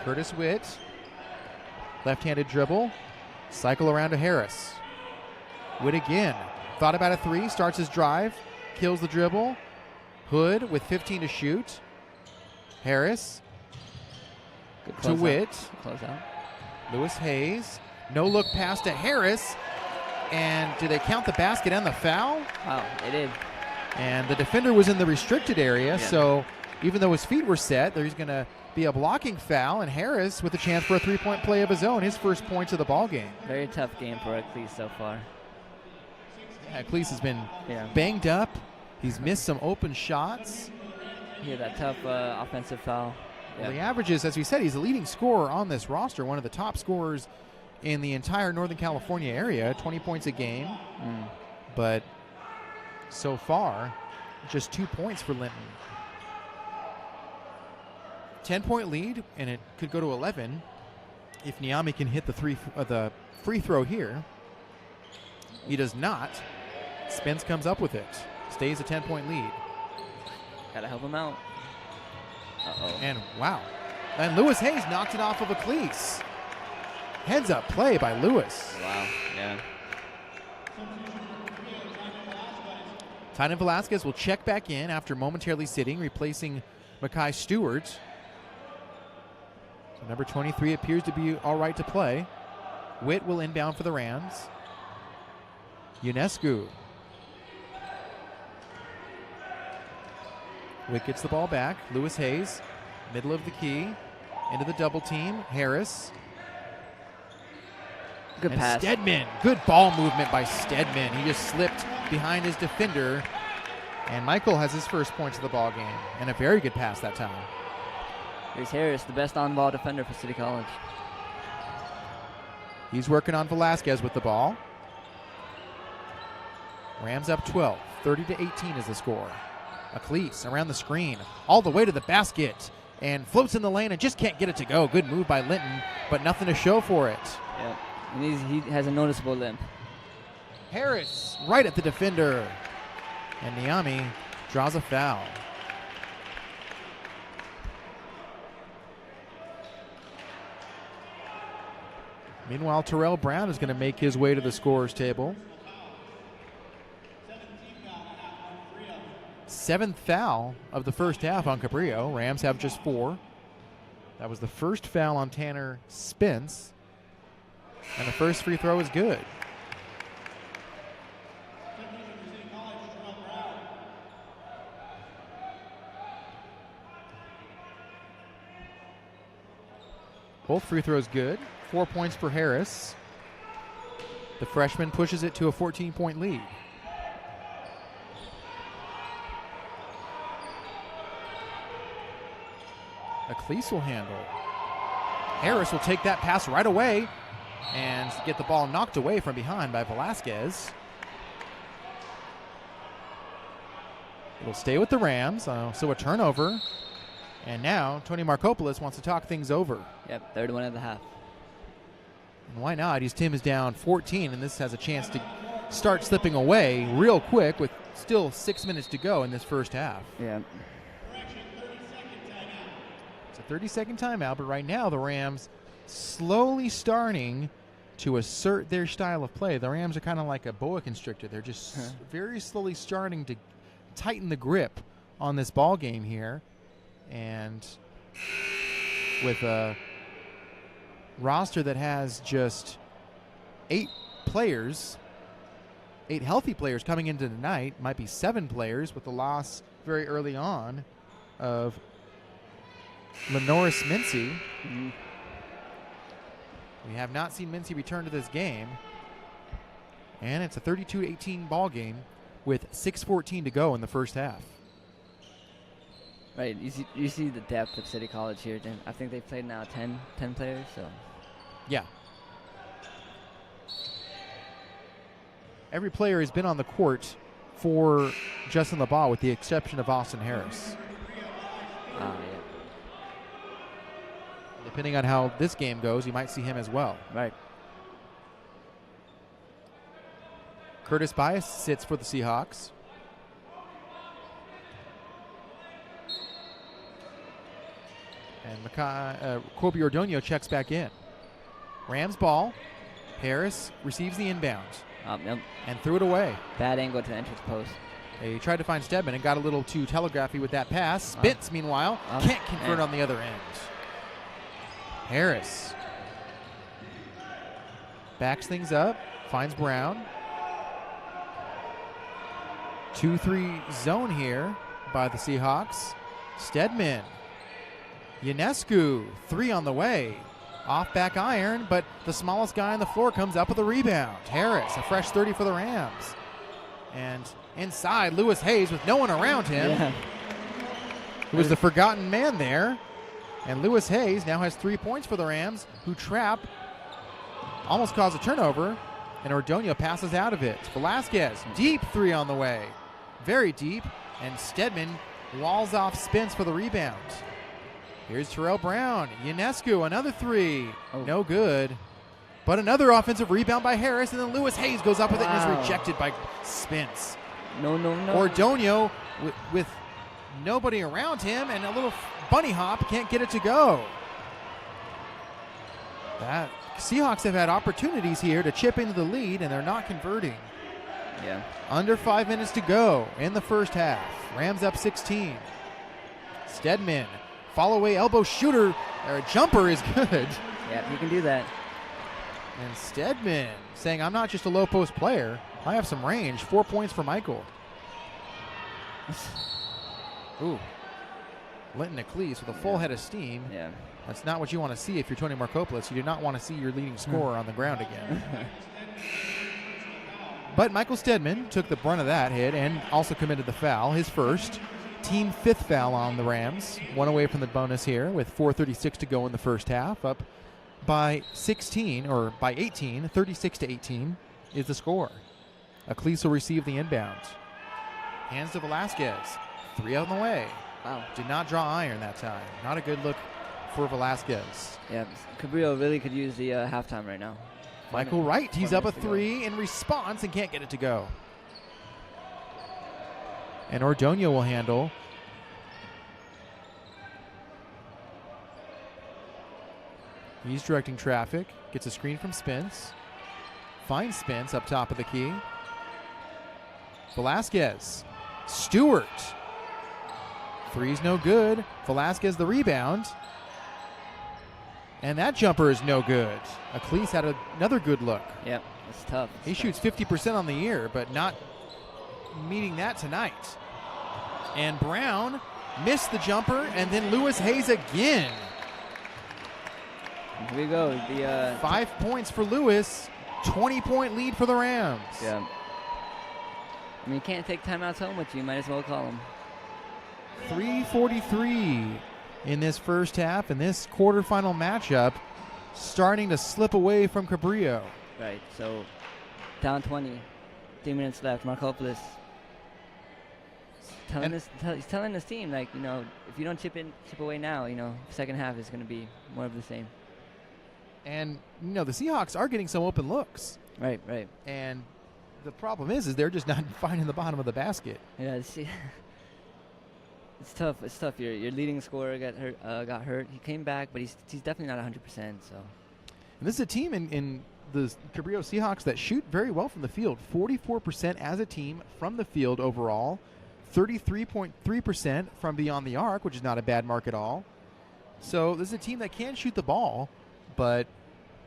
Speaker 1: Curtis Witt. Left-handed dribble. Cycle around to Harris. Witt again. Thought about a three. Starts his drive. Kills the dribble. Hood with 15 to shoot. Harris. To Witt.
Speaker 2: Close out.
Speaker 1: Lewis Hayes. No look pass to Harris. And do they count the basket and the foul?
Speaker 2: Wow, they did.
Speaker 1: And the defender was in the restricted area, so even though his feet were set, there's going to be a blocking foul, and Harris with a chance for a three-point play of his own, his first points of the ball game.
Speaker 2: Very tough game for Acleese so far.
Speaker 1: Yeah, Acleese has been banged up. He's missed some open shots.
Speaker 2: Yeah, that tough offensive foul.
Speaker 1: Well, the averages, as we said, he's the leading scorer on this roster, one of the top scorers in the entire Northern California area, 20 points a game. But so far, just 2 points for Linton. 10-point lead, and it could go to 11 if Niami can hit the free throw here. He does not. Spence comes up with it. Stays a 10-point lead.
Speaker 2: Gotta help him out.
Speaker 1: And wow. And Lewis Hayes knocked it off of a cleats. Heads up play by Lewis.
Speaker 2: Wow, yeah.
Speaker 1: Tynan Velasquez will check back in after momentarily sitting, replacing Makai Stewart. So number 23 appears to be all right to play. Witt will inbound for the Rams. Ionescu. Witt gets the ball back. Lewis Hayes, middle of the key, into the double team. Harris.
Speaker 2: Good pass.
Speaker 1: Stedman. Good ball movement by Stedman. He just slipped behind his defender. And Michael has his first points of the ball game. And a very good pass that time.
Speaker 2: Here's Harris, the best on-ball defender for City College.
Speaker 1: He's working on Velasquez with the ball. Rams up 12. 30-18 is the score. Acleese around the screen, all the way to the basket, and floats in the lane and just can't get it to go. Good move by Linton, but nothing to show for it.
Speaker 2: Yeah, and he has a noticeable limp.
Speaker 1: Harris right at the defender, and Niami draws a foul. Meanwhile, Terrell Brown is going to make his way to the scorer's table. 7th foul of the first half on Cabrillo. Rams have just 4. That was the first foul on Tanner Spence. And the first free throw is good. Both free throws good. 4 points for Harris. The freshman pushes it to a 14-point lead. Acleese will handle. Harris will take that pass right away and get the ball knocked away from behind by Velasquez. It'll stay with the Rams, so a turnover. And now Tony Markopoulos wants to talk things over.
Speaker 2: Yep, third one of the half.
Speaker 1: And why not? His team is down 14, and this has a chance to start slipping away real quick with still 6 minutes to go in this first half.
Speaker 2: Yeah.
Speaker 1: It's a 30-second timeout, but right now the Rams slowly starting to assert their style of play. The Rams are kind of like a boa constrictor. They're just very slowly starting to tighten the grip on this ball game here. And with a roster that has just 8 players, 8 healthy players coming into tonight, might be 7 players with the loss very early on of Lenoris Mincy. We have not seen Mincy return to this game. And it's a 32-18 ball game with 6:14 to go in the first half.
Speaker 2: Right, you see the depth of City College here. I think they've played now 10 players, so.
Speaker 1: Yeah. Every player has been on the court for Justin LeBaugh with the exception of Austin Harris.
Speaker 2: Yeah.
Speaker 1: Depending on how this game goes, you might see him as well.
Speaker 2: Right.
Speaker 1: Curtis Bias sits for the Seahawks. And Kobe Ordonio checks back in. Rams ball. Harris receives the inbound.
Speaker 2: Yep.
Speaker 1: And threw it away.
Speaker 2: Bad angle to the entrance post.
Speaker 1: They tried to find Stedman and got a little too telegraphy with that pass. Spence, meanwhile, can't convert on the other end. Harris backs things up, finds Brown. 2-3 zone here by the Seahawks. Stedman. Ionescu, 3 on the way. Off back iron, but the smallest guy on the floor comes up with a rebound. Harris, a fresh 30 for the Rams. And inside, Lewis Hayes with no one around him. who was the forgotten man there. And Lewis Hayes now has 3 points for the Rams, who trap, almost caused a turnover, and Ordonez passes out of it. Velasquez, deep three on the way. Very deep, and Stedman walls off Spence for the rebound. Here's Terrell Brown. Ionescu, another three.
Speaker 2: Oh.
Speaker 1: No good. But another offensive rebound by Harris, and then Lewis Hayes goes up with it and is rejected by Spence.
Speaker 2: No.
Speaker 1: Ordonez with nobody around him and a little bunny hop, can't get it to go. That Seahawks have had opportunities here to chip into the lead, and they're not converting.
Speaker 2: Yeah.
Speaker 1: Under 5 minutes to go in the first half. Rams up 16. Stedman, follow away elbow shooter, or a jumper is good.
Speaker 2: Yeah, he can do that.
Speaker 1: And Stedman saying, I'm not just a low post player. I have some range. 4 points for Michael. Ooh. Linton Eccles with a full head of steam.
Speaker 2: Yeah.
Speaker 1: That's not what you want to see if you're Tony Markopoulos. You do not want to see your leading scorer on the ground again. But Michael Stedman took the brunt of that hit and also committed the foul, his first. Team fifth foul on the Rams. One away from the bonus here with 4:36 to go in the first half. Up by 16, or by 18, 36-18 is the score. Eccles will receive the inbound. Hands to Velasquez. Three out on the way.
Speaker 2: Wow.
Speaker 1: Did not draw iron that time. Not a good look for Velasquez.
Speaker 2: Yeah, Cabrillo really could use the halftime right now.
Speaker 1: Michael Wright, he's up a
Speaker 2: 4 minutes to
Speaker 1: three in response and can't get it to go. And Ordonez will handle. He's directing traffic. Gets a screen from Spence. Finds Spence up top of the key. Velasquez. Stewart. Three's no good. Velasquez the rebound. And that jumper is no good. Eccles had another good look.
Speaker 2: Yep, it's tough.
Speaker 1: He shoots 50% on the year, but not meeting that tonight. And Brown missed the jumper, and then Lewis Hayes again.
Speaker 2: Here we go. The
Speaker 1: 5 points for Lewis, 20-point lead for the Rams.
Speaker 2: Yeah. I mean, you can't take timeouts home with you. You might as well call them.
Speaker 1: 3:43 in this first half, and this quarterfinal matchup starting to slip away from Cabrillo.
Speaker 2: Right, so down 20, 3 minutes left. Markopoulos he's telling his team, like, you know, if you don't chip away now, you know, second half is going to be more of the same.
Speaker 1: And, you know, the Seahawks are getting some open looks.
Speaker 2: Right.
Speaker 1: And the problem is they're just not finding the bottom of the basket.
Speaker 2: Yeah, it's tough. It's tough. Your leading scorer got hurt. He came back, but he's definitely not 100%. So.
Speaker 1: And this is a team in the Cabrillo Seahawks that shoot very well from the field. 44% as a team from the field overall. 33.3% from beyond the arc, which is not a bad mark at all. So this is a team that can shoot the ball, but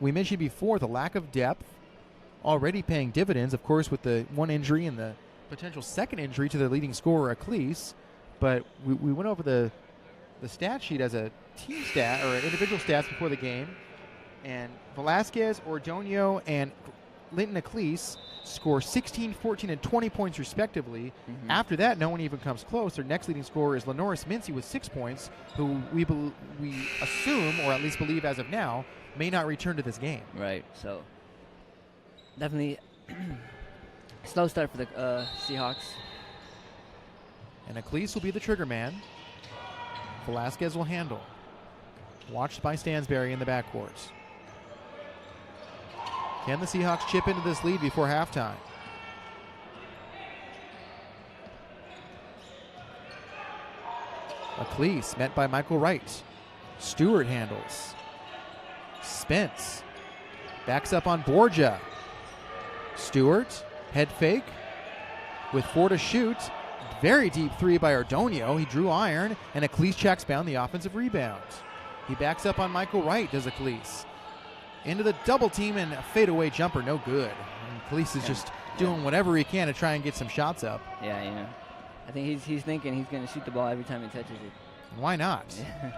Speaker 1: we mentioned before the lack of depth already paying dividends, of course, with the one injury and the potential second injury to their leading scorer, Eccles. But we went over the stat sheet as a team stat or individual stats before the game. And Velasquez, Ordonez, and Linton Eccles score 16, 14, and 20 points respectively. Mm-hmm. After that, no one even comes close. Their next leading scorer is Lenoris Mincy with 6 points, who we assume, or at least believe as of now, may not return to this game.
Speaker 2: Right, so definitely slow start for the Seahawks.
Speaker 1: And Eccles will be the trigger man. Velasquez will handle. Watched by Stansberry in the backcourt. Can the Seahawks chip into this lead before halftime? Eccles met by Michael Wright. Stewart handles. Spence backs up on Borgia. Stewart, head fake with 4 to shoot. Very deep three by Ordonez. He drew iron, and Eccles checks down the offensive rebound. He backs up on Michael Wright, does Eccles. Into the double team, and a fadeaway jumper, no good. And Eccles is just doing whatever he can to try and get some shots up.
Speaker 2: Yeah, you know. I think he's thinking he's going to shoot the ball every time he touches it.
Speaker 1: Why not?
Speaker 2: Yeah.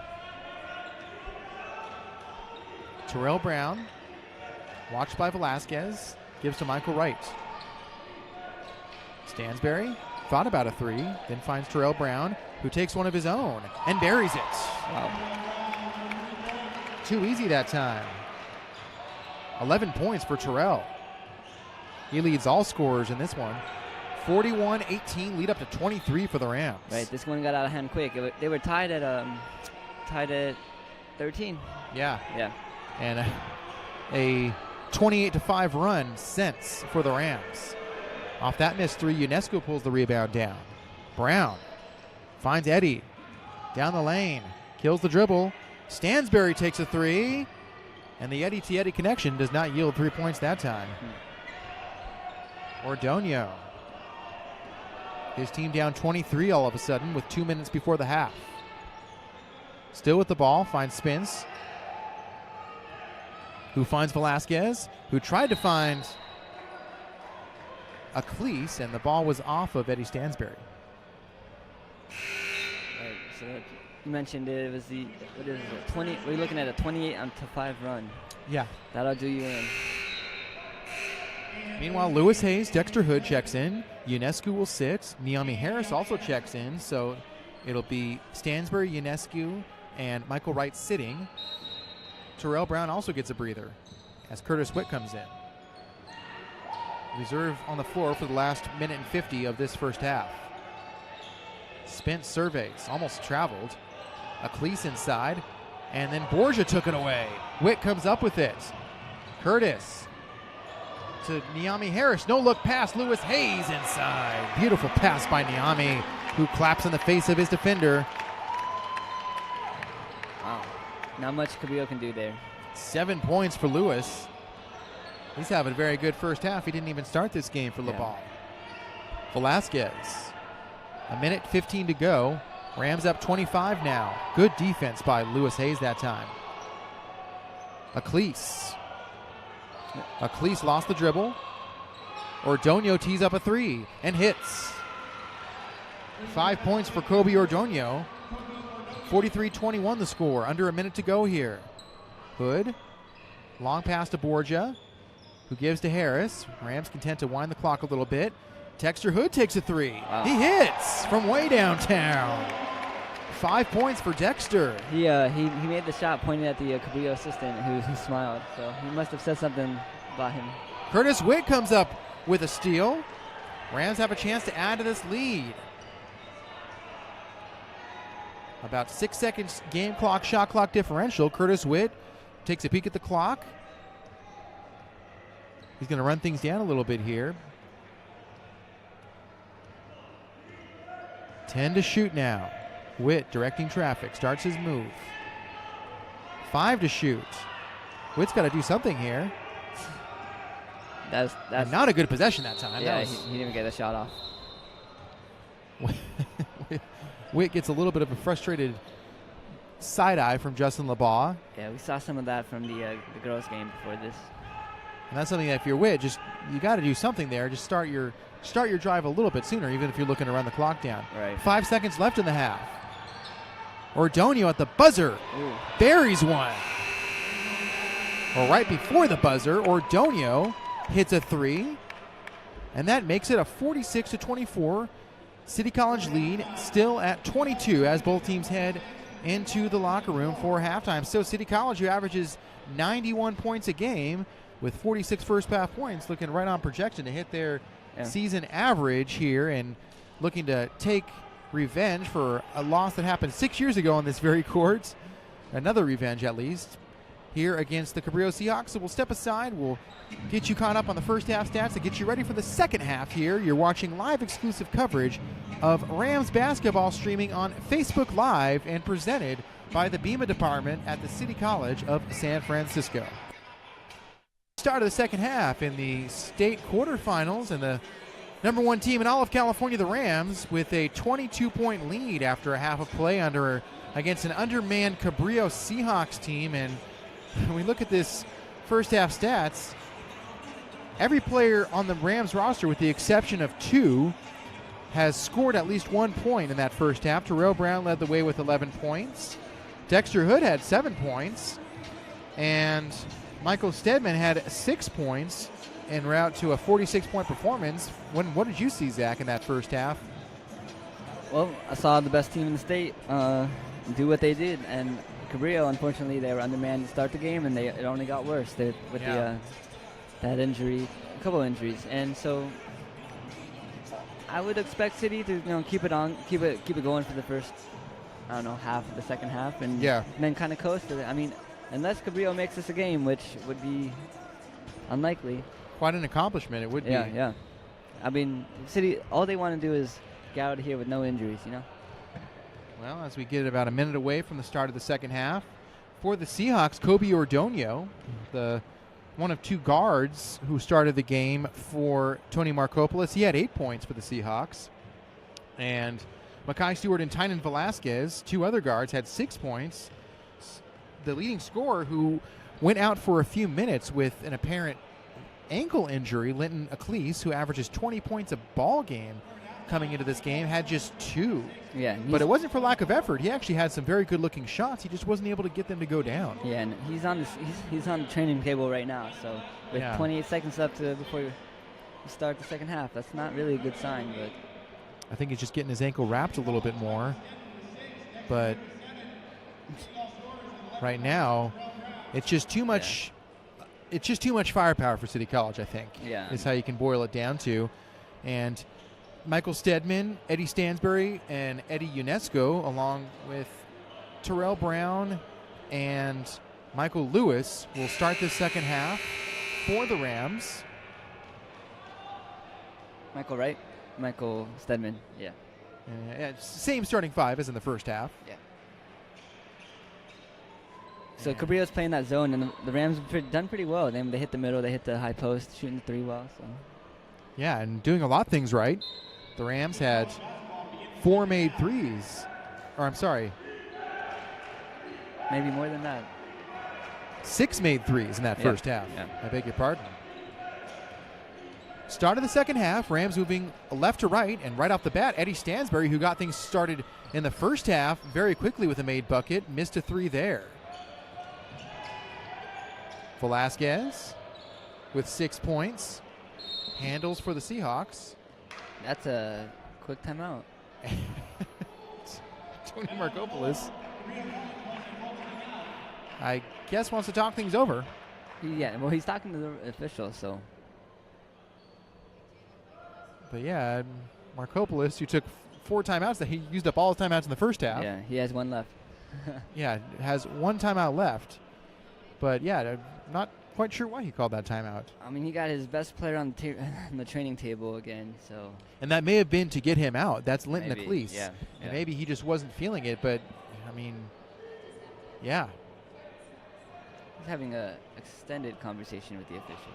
Speaker 1: Terrell Brown, watched by Velasquez, gives to Michael Wright. Stansberry thought about a three, then finds Terrell Brown, who takes one of his own and buries it.
Speaker 2: Wow.
Speaker 1: Too easy that time. 11 points for Terrell. He leads all scorers in this one. 41-18, lead up to 23 for the Rams.
Speaker 2: Right, this one got out of hand quick. They were tied at 13.
Speaker 1: Yeah.
Speaker 2: Yeah.
Speaker 1: And a 28-5 run since for the Rams. Off that missed three, UNESCO pulls the rebound down. Brown finds Eddie down the lane, kills the dribble. Stansbury takes a three, and the Eddie-to-Eddie connection does not yield 3 points that time. Ordonio. His team down 23 all of a sudden with 2 minutes before the half. Still with the ball, finds Spence, who finds Velasquez, who tried to find a clease, and the ball was off of Eddie Stansbury.
Speaker 2: Right, so you mentioned it was the, what is it, 20, we're looking at a 28-5 run.
Speaker 1: Yeah.
Speaker 2: That'll do you in.
Speaker 1: Meanwhile, Lewis Hayes, Dexter Hood checks in. UNESCO will sit. Niami Harris also checks in, so it'll be Stansbury, UNESCO, and Michael Wright sitting. Terrell Brown also gets a breather as Curtis Witt comes in. Reserve on the floor for the last minute and 50 of this first half. Spence surveys, almost traveled. A clease inside, and then Borgia took it away. Witt comes up with it. Curtis to Niami Harris. No look pass. Lewis Hayes inside. Beautiful pass by Niami, who claps in the face of his defender.
Speaker 2: Wow. Not much Cabrillo can do there.
Speaker 1: 7 points for Lewis. He's having a very good first half. He didn't even start this game for LaBall. Velasquez. A minute 15 to go. Rams up 25 now. Good defense by Lewis Hayes that time. Acleese lost the dribble. Ordonio tees up a three and hits. 5 points for Kobe Ordonio. 43-21 the score. Under a minute to go here. Hood. Long pass to Borgia, who gives to Harris. Rams content to wind the clock a little bit. Dexter Hood takes a three.
Speaker 2: Wow.
Speaker 1: He hits from way downtown. 5 points for Dexter.
Speaker 2: He made the shot pointing at the Cabrillo assistant who smiled. So he must have said something about him.
Speaker 1: Curtis Witt comes up with a steal. Rams have a chance to add to this lead. About 6 seconds game clock, shot clock differential. Curtis Witt takes a peek at the clock. He's going to run things down a little bit here. 10 to shoot now. Witt directing traffic, starts his move. 5 to shoot. Witt's got to do something here.
Speaker 2: That's
Speaker 1: and not a good possession that time.
Speaker 2: Yeah, he didn't even get the shot off.
Speaker 1: Witt gets a little bit of a frustrated side eye from Justin LeBaugh.
Speaker 2: Yeah, we saw some of that from the girls' game before this.
Speaker 1: And that's something that if you're Witt, just you got to do something there. Just start your drive a little bit sooner, even if you're looking to run the clock down.
Speaker 2: Right.
Speaker 1: 5 seconds left in the half. Ordonio at the buzzer.
Speaker 2: Ooh.
Speaker 1: Buries one. Well, right before the buzzer, Ordonio hits a three, and that makes it a 46-24 City College lead, still at 22 as both teams head into the locker room for halftime. So City College, who averages 91 points a game with 46 first half points, looking right on projection to hit their season average here and looking to take revenge for a loss that happened 6 years ago on this very court. Another revenge, at least, here against the Cabrillo Seahawks. So we'll step aside. We'll get you caught up on the first half stats to get you ready for the second half here. You're watching live exclusive coverage of Rams basketball streaming on Facebook Live and presented by the BEMA department at the City College of San Francisco. Start of the second half in the state quarterfinals, and the number one team in all of California, the Rams, with a 22-point lead after a half of play against an undermanned Cabrillo Seahawks team. And when we look at this first half stats, every player on the Rams roster, with the exception of two, has scored at least 1 point in that first half. Terrell Brown led the way with 11 points. Dexter Hood had 7 points. And Michael Stedman had 6 points en route to a 46-point performance. What did you see, Zach, in that first half?
Speaker 2: Well, I saw the best team in the state do what they did, and Cabrillo, unfortunately, they were undermanned to start the game, and it only got worse with that injury, a couple injuries, and so I would expect City to keep it going for the first, I don't know, half of the second half, and then kind of coast to it. I mean, unless Cabrillo makes this a game, which would be unlikely.
Speaker 1: Quite an accomplishment, it would be.
Speaker 2: Yeah. I mean, City, all they want to do is get out of here with no injuries,
Speaker 1: Well, as we get about a minute away from the start of the second half, for the Seahawks, Kobe Ordonio, the one of two guards who started the game for Tony Markopoulos, he had 8 points for the Seahawks. And Makai Stewart and Tynan Velasquez, two other guards, had 6 points. The leading scorer, who went out for a few minutes with an apparent ankle injury, Linton Acklese, who averages 20 points a ball game coming into this game, had just 2.
Speaker 2: Yeah,
Speaker 1: but it wasn't for lack of effort. He actually had some very good-looking shots. He just wasn't able to get them to go down.
Speaker 2: Yeah, and he's on the training table right now. So with 28 seconds left before you start the second half, that's not really a good sign. But
Speaker 1: I think he's just getting his ankle wrapped a little bit more. But right now, it's just too much. It's just too much firepower for City College, I think.
Speaker 2: Yeah,
Speaker 1: is how you can boil it down to, and Michael Stedman, Eddie Stansbury, and Eddie UNESCO, along with Terrell Brown and Michael Lewis, will start the second half for the Rams.
Speaker 2: Michael Stedman, yeah.
Speaker 1: Same starting 5 as in the first half.
Speaker 2: Yeah. So Cabrillo's playing that zone, and the Rams have done pretty well. They hit the middle, they hit the high post, shooting the 3 well. So.
Speaker 1: Yeah, and doing a lot of things right. The Rams had 4 made threes. Or I'm sorry.
Speaker 2: Maybe more than that.
Speaker 1: 6 made threes in that first half.
Speaker 2: Yeah.
Speaker 1: I beg your pardon. Start of the second half, Rams moving left to right, and right off the bat, Eddie Stansbury, who got things started in the first half very quickly with a made bucket, missed a 3 there. Velasquez with 6 points. Handles for the Seahawks.
Speaker 2: That's a quick timeout.
Speaker 1: Tony Markopoulos, I guess, wants to talk things over.
Speaker 2: Yeah, well, he's talking to the official, so.
Speaker 1: But yeah, Markopoulos, who took 4 timeouts, that he used up all his timeouts in the first half.
Speaker 2: Yeah, he has 1 left.
Speaker 1: Yeah, has 1 timeout left. But yeah, I'm not quite sure why he called that timeout.
Speaker 2: I mean, he got his best player on the training table again, so.
Speaker 1: And that may have been to get him out. That's Linton Acklese.
Speaker 2: Yeah.
Speaker 1: And maybe he just wasn't feeling it, but, I mean, yeah.
Speaker 2: He's having an extended conversation with the official.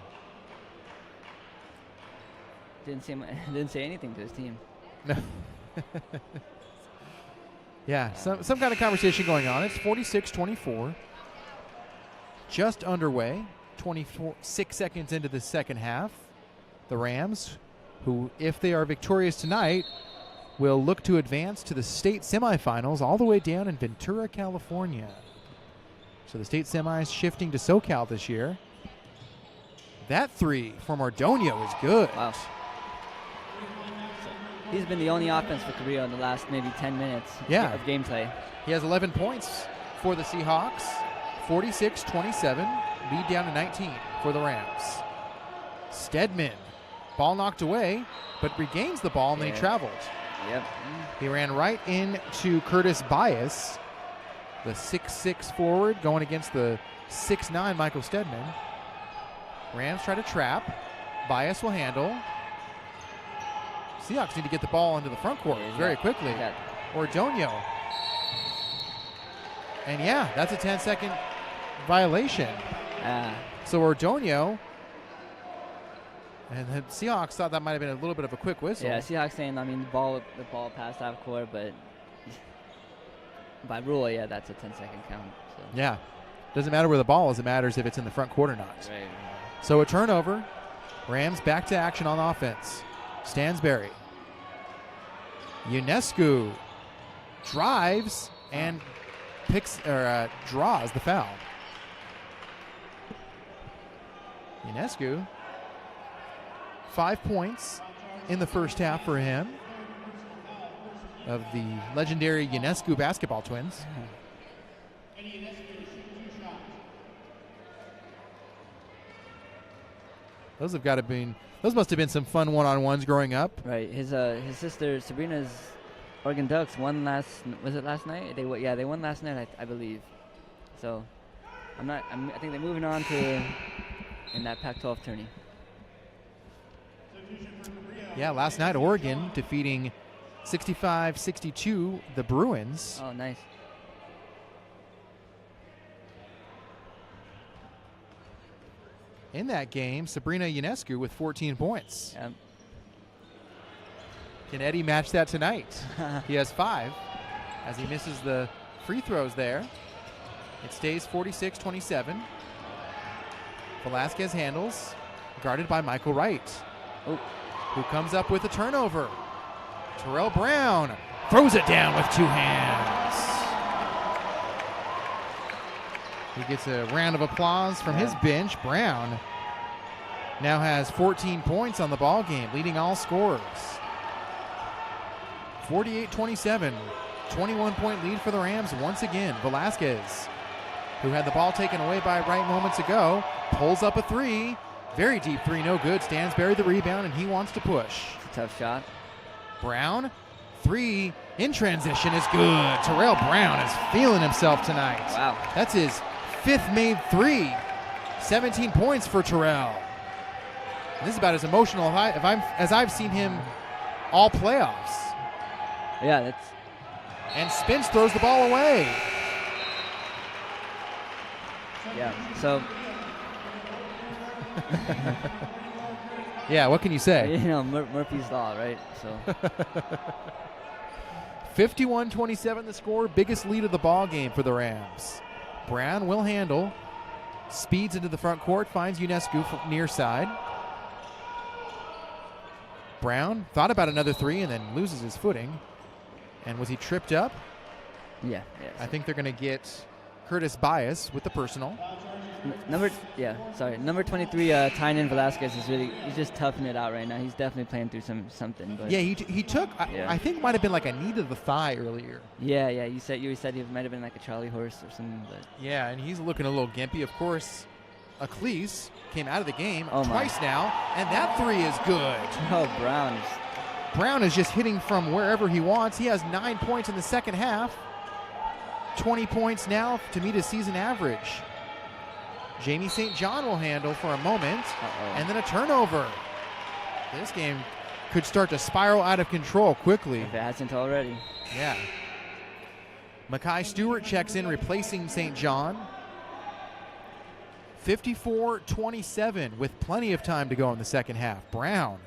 Speaker 2: Didn't say anything to his team.
Speaker 1: No. Yeah, some kind of conversation going on. It's 46-24. Just underway. 26 seconds into the second half. The Rams, who, if they are victorious tonight, will look to advance to the state semifinals all the way down in Ventura, California. So the state semis shifting to SoCal this year. That 3 from Ordonio is good.
Speaker 2: Wow. He's been the only offense for Cabrillo in the last maybe 10 minutes of gameplay.
Speaker 1: He has 11 points for the Seahawks. 46-27, lead down to 19 for the Rams. Stedman, ball knocked away, but regains the ball, and then he traveled.
Speaker 2: Yep.
Speaker 1: He ran right into Curtis Bias, the 6'6 forward, going against the 6'9 Michael Stedman. Rams try to trap. Bias will handle. Seahawks need to get the ball into the front court very quickly. Ordonio. And yeah, that's a 10-second violation. So Ordonio, and the Seahawks thought that might have been a little bit of a quick whistle.
Speaker 2: Yeah, Seahawks saying, I mean, the ball passed half court, but by rule, that's a 10-second count. So.
Speaker 1: Yeah, doesn't matter where the ball is; it matters if it's in the front court or not.
Speaker 2: Right.
Speaker 1: So a turnover. Rams back to action on offense. Stansbury. UNESCO drives and draws the foul. UNESCO, 5 points in the first half for him. of the legendary Ionescu basketball twins. Those must have been some fun one-on-ones growing up.
Speaker 2: Right. His sister Sabrina's Oregon Ducks won last night? They won last night, I believe. So I think they're moving on to in that Pac-12 tourney.
Speaker 1: Yeah, last night Oregon defeating 65-62 the Bruins.
Speaker 2: Oh, nice.
Speaker 1: In that game, Sabrina Ionescu with 14 points.
Speaker 2: Yep.
Speaker 1: Can Eddie match that tonight? He has 5 as he misses the free throws there. It stays 46-27. Velasquez handles, guarded by Michael Wright, who comes up with a turnover. Terrell Brown throws it down with 2 hands. He gets a round of applause from his bench. Brown now has 14 points on the ball game, leading all scorers. 48-27, 21-point lead for the Rams once again. Velasquez, who had the ball taken away by Wright moments ago, pulls up a 3. Very deep 3, no good. Stansberry the rebound, and he wants to push.
Speaker 2: It's a tough shot.
Speaker 1: Brown, 3 in transition is good. Terrell Brown is feeling himself tonight.
Speaker 2: Wow.
Speaker 1: That's his 5th made 3. 17 points for Terrell. And this is about as emotional as I've seen him all playoffs.
Speaker 2: Yeah,
Speaker 1: And Spence throws the ball away.
Speaker 2: Yeah, so.
Speaker 1: Yeah, what can you say?
Speaker 2: Murphy's Law, right? So.
Speaker 1: 51-27 the score, biggest lead of the ball game for the Rams. Brown will handle, speeds into the front court, finds Ionescu from near side. Brown thought about another 3 and then loses his footing. And was he tripped up?
Speaker 2: Yeah.
Speaker 1: I think they're going to get Curtis Bias with the personal.
Speaker 2: Number 23, Tynan Velasquez he's just toughing it out right now. He's definitely playing through something. But
Speaker 1: yeah, he took, I think it might have been like a knee to the thigh earlier.
Speaker 2: Yeah, you said he might have been like a Charlie horse or something. But
Speaker 1: yeah, and he's looking a little gimpy. Of course, Acleese came out of the game twice now, and that 3 is good.
Speaker 2: Oh,
Speaker 1: Brown is just hitting from wherever he wants. He has 9 points in the second half. 20 points now to meet his season average. Jamie St. John will handle for a moment, and then a turnover. This game could start to spiral out of control quickly.
Speaker 2: If it hasn't already.
Speaker 1: Yeah. Makai Stewart checks in, replacing St. John. 54-27 with plenty of time to go in the second half. Brown,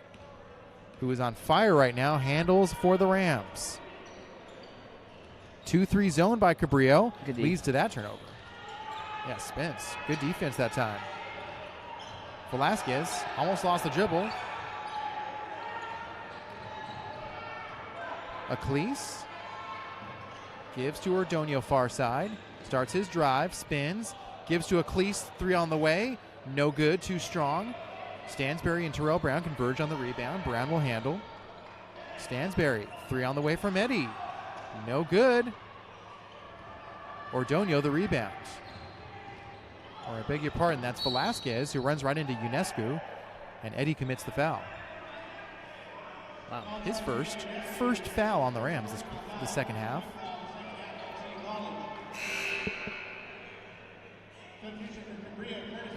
Speaker 1: who is on fire right now, handles for the Rams. 2-3 zone by Cabrillo leads to that turnover. Yeah, Spence. Good defense that time. Velasquez almost lost the dribble. Acleese gives to Ordonio far side. Starts his drive, spins, gives to Acleese, 3 on the way. No good, too strong. Stansberry and Terrell Brown converge on the rebound. Brown will handle. Stansberry, 3 on the way from Eddie. No good. Ordonio the rebound. Or I beg your pardon, that's Velasquez who runs right into Ionescu, and Eddie commits the foul. Wow, his first foul on the Rams the second half.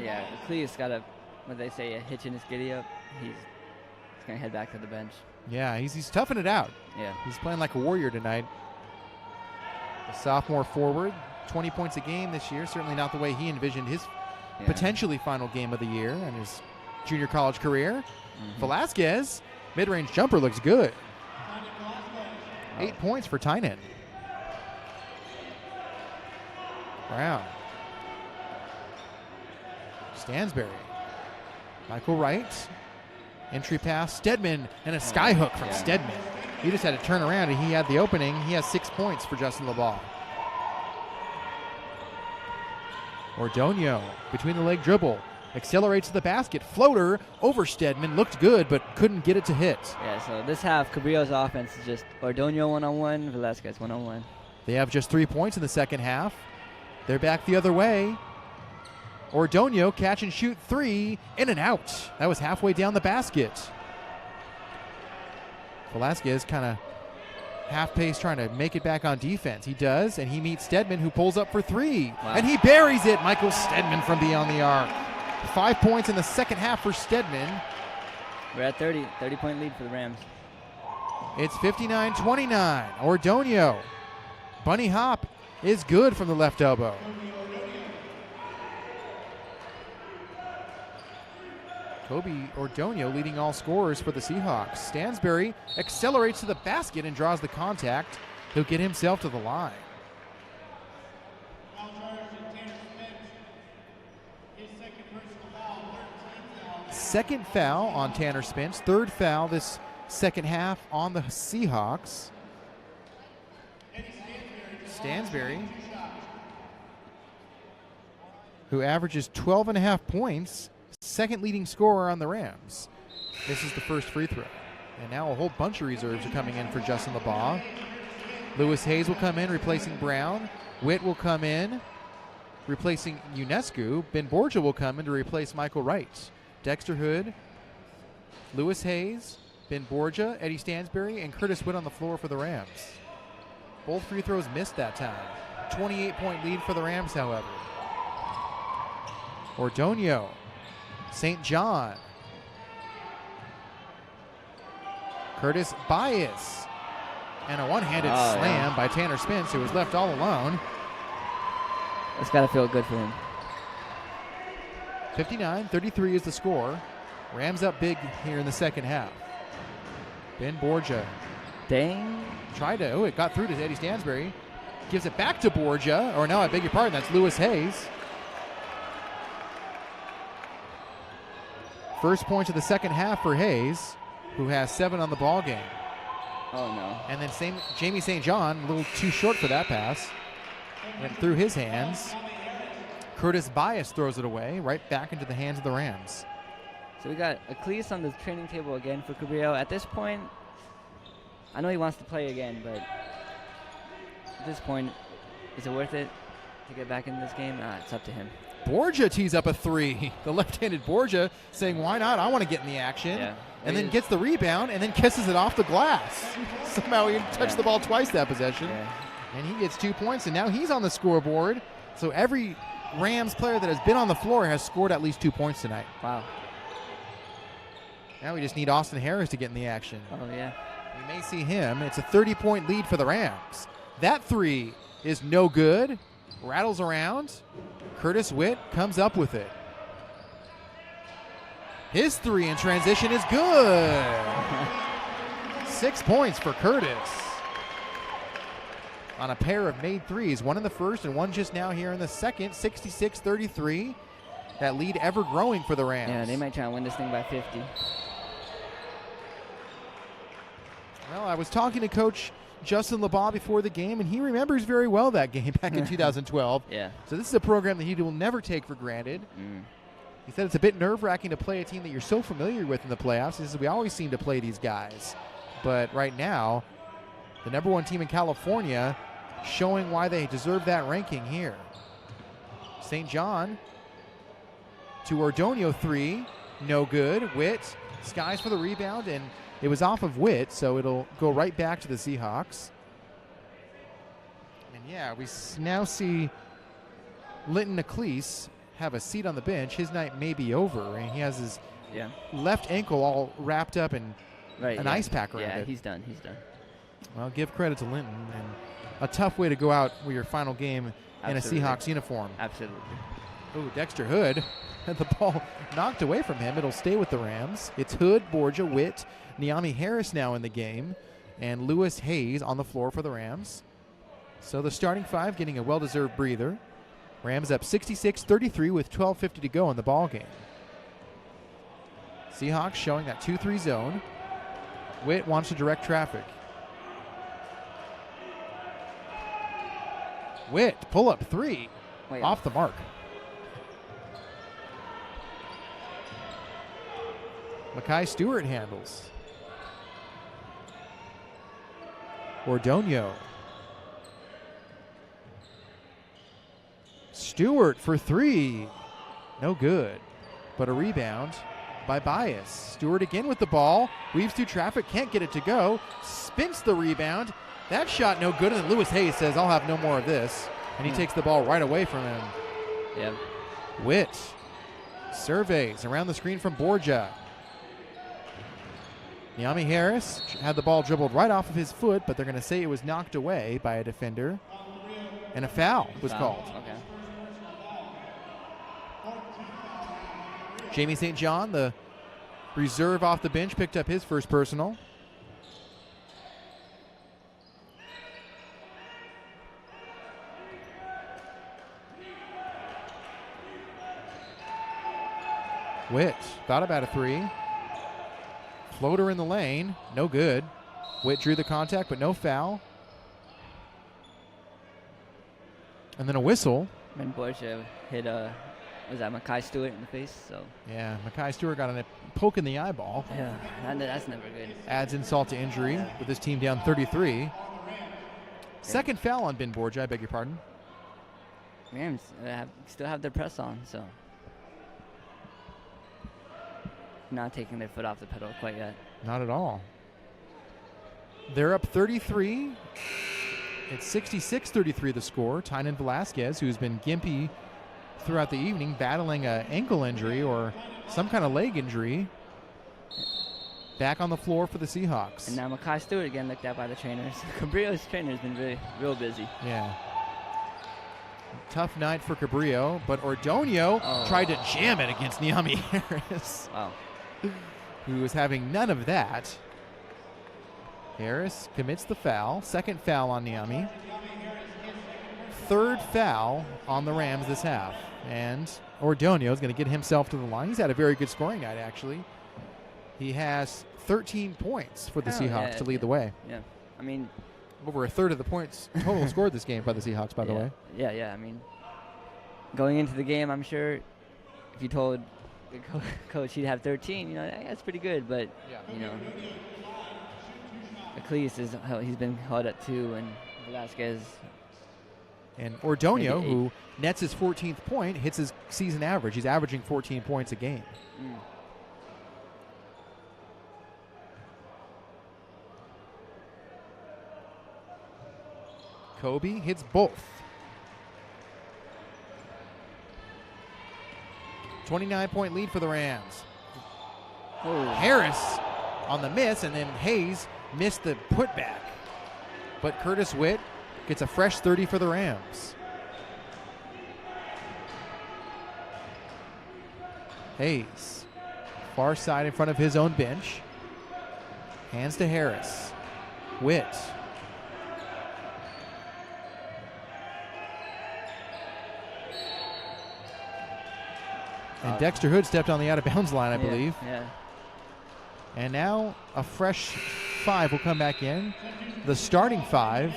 Speaker 2: Yeah, Clee's got a hitch in his giddy up. He's going to head back to the bench.
Speaker 1: Yeah, he's toughing it out.
Speaker 2: Yeah.
Speaker 1: He's playing like a warrior tonight. The sophomore forward, 20 points a game this year. Certainly not the way he envisioned his potentially final game of the year in his junior college career. Velasquez, mid-range jumper looks good. 8 points for Tynan. Brown. Stansberry. Michael Wright. Entry pass, Stedman, and a skyhook from Stedman. He just had to turn around, and he had the opening. He has 6 points for Justin LeBall. Ordonio, between the leg dribble, accelerates to the basket. Floater over Stedman. Looked good, but couldn't get it to hit.
Speaker 2: Yeah, so this half, Cabrillo's offense is just Ordonio one-on-one, Velasquez one-on-one.
Speaker 1: They have just 3 points in the second half. They're back the other way. Ordonio catch and shoot three, in and out. That was halfway down the basket. Velasquez kind of half-pace trying to make it back on defense. He does, and he meets Stedman, who pulls up for three.
Speaker 2: Wow.
Speaker 1: And he buries it. Michael Stedman from beyond the arc. 5 points in the second half for Stedman.
Speaker 2: We're at 30-point lead for the Rams.
Speaker 1: It's 59-29. Ordonio. Bunny hop is good from the left elbow. Kobe Ordonio leading all scorers for the Seahawks. Stansbury accelerates to the basket and draws the contact. He'll get himself to the line. Second foul on Tanner Spence. Third foul this second half on the Seahawks. Stansbury, who averages 12.5 points, second leading scorer on the Rams. This is the first free throw. And now a whole bunch of reserves are coming in for Justin LeBaugh. Lewis Hayes will come in, replacing Brown. Witt will come in, replacing UNESCO. Ben Borgia will come in to replace Michael Wright. Dexter Hood, Lewis Hayes, Ben Borgia, Eddie Stansbury, and Curtis Witt on the floor for the Rams. Both free throws missed that time. 28-point lead for the Rams, however. Ordonio, St. John, Curtis Bias, and a one-handed slam by Tanner Spence, who was left all alone.
Speaker 2: It's got to feel good for him.
Speaker 1: 59-33 is the score. Rams up big here in the second half. Ben Borgia.
Speaker 2: Dang.
Speaker 1: It got through to Eddie Stansbury. Gives it back to Borgia. Or no, I beg your pardon, that's Lewis Hayes. First point of the second half for Hayes, who has 7 on the ball game.
Speaker 2: Oh, no.
Speaker 1: And then Jamie St. John, a little too short for that pass. Went through his hands. Curtis Bias throws it away, right back into the hands of the Rams.
Speaker 2: So we got Eccles on the training table again for Cabrillo. At this point, I know he wants to play again, but at this point, is it worth it to get back into this game? It's up to him.
Speaker 1: Borgia tees up a three. The left-handed Borgia saying, why not? I want to get in the action.
Speaker 2: Yeah.
Speaker 1: And then gets the rebound and then kisses it off the glass. Somehow he touched the ball twice that possession.
Speaker 2: Yeah.
Speaker 1: And he gets 2 points, and now he's on the scoreboard. So every Rams player that has been on the floor has scored at least 2 points tonight.
Speaker 2: Wow.
Speaker 1: Now we just need Austin Harris to get in the action.
Speaker 2: Oh, yeah.
Speaker 1: We may see him. It's a 30-point lead for the Rams. That three is no good. Rattles around. Curtis Witt comes up with it. His three in transition is good. 6 points for Curtis on a pair of made threes, one in the first and one just now here in the second. 66-33. That lead ever growing for the Rams.
Speaker 2: Yeah, they might try and win this thing by 50.
Speaker 1: Well, I was talking to Coach Justin LeBaugh before the game, and he remembers very well that game back in 2012.
Speaker 2: Yeah.
Speaker 1: So this is a program that he will never take for granted. He said it's a bit nerve-wracking to play a team that you're so familiar with in the playoffs. He says we always seem to play these guys. But right now, the number one team in California showing why they deserve that ranking here. St. John to Ordonio three, no good. Witt skies for the rebound, and it was off of Witt, so it'll go right back to the Seahawks. And yeah, we now see Linton Eccles have a seat on the bench. His night may be over, and he has his left ankle all wrapped up in an ice pack around it.
Speaker 2: Yeah, he's done.
Speaker 1: Well, give credit to Linton, and a tough way to go out with your final game in a Seahawks uniform.
Speaker 2: Absolutely.
Speaker 1: Oh, Dexter Hood had the ball knocked away from him. It'll stay with the Rams. It's Hood, Borgia, Witt, Niami Harris now in the game, and Lewis Hayes on the floor for the Rams. So the starting five getting a well-deserved breather. Rams up 66-33 with 12:50 to go in the ball game. Seahawks showing that 2-3 zone. Witt wants to direct traffic. Witt, pull up three.
Speaker 2: Wait,
Speaker 1: off the mark. Mackay Stewart handles. Ordonio. Stewart for 3. No good. But a rebound by Bias. Stewart again with the ball. Weaves through traffic. Can't get it to go. Spins the rebound. That shot no good. And then Lewis Hayes says, I'll have no more of this. And he takes the ball right away from him.
Speaker 2: Yeah.
Speaker 1: Witt surveys around the screen from Borgia. Niami Harris had the ball dribbled right off of his foot, but they're going to say it was knocked away by a defender. And a foul was called.
Speaker 2: Okay.
Speaker 1: Jamie St. John, the reserve off the bench, picked up his first personal. Witt thought about a 3. Floater in the lane, no good. Witt drew the contact, but no foul. And then a whistle.
Speaker 2: And Borgia hit was that Mackay Stewart in the face? So
Speaker 1: yeah, Mackay Stewart got a poke in the eyeball.
Speaker 2: yeah, that's never good.
Speaker 1: Adds insult to injury with his team down 33.
Speaker 2: Yeah.
Speaker 1: Second foul on Ben Borgia, I beg your pardon.
Speaker 2: Rams still have their press on, so not taking their foot off the pedal quite yet.
Speaker 1: Not at all. They're up 33. It's 66-33 the score. Tynan Velasquez, who's been gimpy throughout the evening, battling an ankle injury or some kind of leg injury, back on the floor for the Seahawks.
Speaker 2: And now Mackay Stewart again looked at by the trainers. Cabrillo's trainer has been real busy.
Speaker 1: Yeah. Tough night for Cabrillo, but Ordonio tried to jam it against Niami Harris.
Speaker 2: Wow.
Speaker 1: Who was having none of that. Harris commits the foul. Second foul on Niami. Third foul on the Rams this half. And Ordonio is going to get himself to the line. He's had a very good scoring night, actually. He has 13 points for the Seahawks to lead the way.
Speaker 2: Yeah. I mean,
Speaker 1: over a third of the points total scored this game by the Seahawks, by the way.
Speaker 2: Yeah. I mean, going into the game, I'm sure if you told the coach he'd have 13, that's pretty good. But, Ecclesias he's been held at 2, and Velasquez.
Speaker 1: And Ordonio, who nets his 14th point, hits his season average. He's averaging 14 points a game. Kobe hits both. 29-point lead for the Rams. Harris on the miss, and then Hayes missed the putback. But Curtis Witt gets a fresh 30 for the Rams. Hayes, far side in front of his own bench. Hands to Harris. Witt. And Dexter Hood stepped on the out-of-bounds line, I believe.
Speaker 2: Yeah.
Speaker 1: And now a fresh 5 will come back in. The starting 5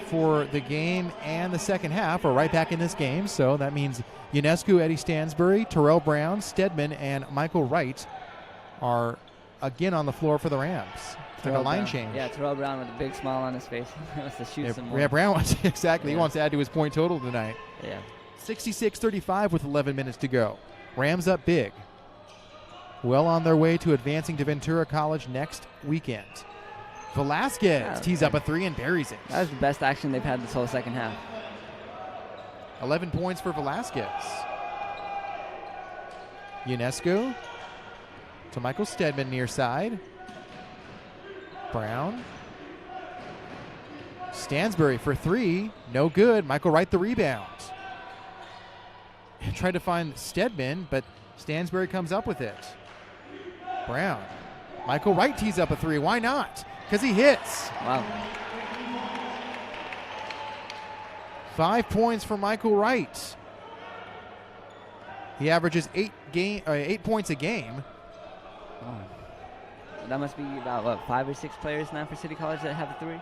Speaker 1: for the game and the second half are right back in this game. So that means Ionescu, Eddie Stansbury, Terrell Brown, Stedman, and Michael Wright are again on the floor for the Rams. It's like a line change.
Speaker 2: Yeah, Terrell Brown with a big smile on his face. He wants to shoot some more.
Speaker 1: Yeah, Brown wants exactly.
Speaker 2: Yeah.
Speaker 1: He wants to add to his point total tonight.
Speaker 2: Yeah.
Speaker 1: 66-35 with 11 minutes to go. Rams up big. Well on their way to advancing to Ventura College next weekend. Velasquez tees up a 3 and buries it.
Speaker 2: That was the best action they've had this whole second half.
Speaker 1: 11 points for Velasquez. Ionescu to Michael Stedman near side. Brown. Stansbury for 3. No good. Michael Wright the rebound. Tried to find Stedman, but Stansbury comes up with it. Brown. Michael Wright tees up a 3. Why not? Because he hits.
Speaker 2: Wow.
Speaker 1: 5 points for Michael Wright. He averages 8 points a game.
Speaker 2: Oh. That must be about, 5 or 6 players now for City College that have a 3?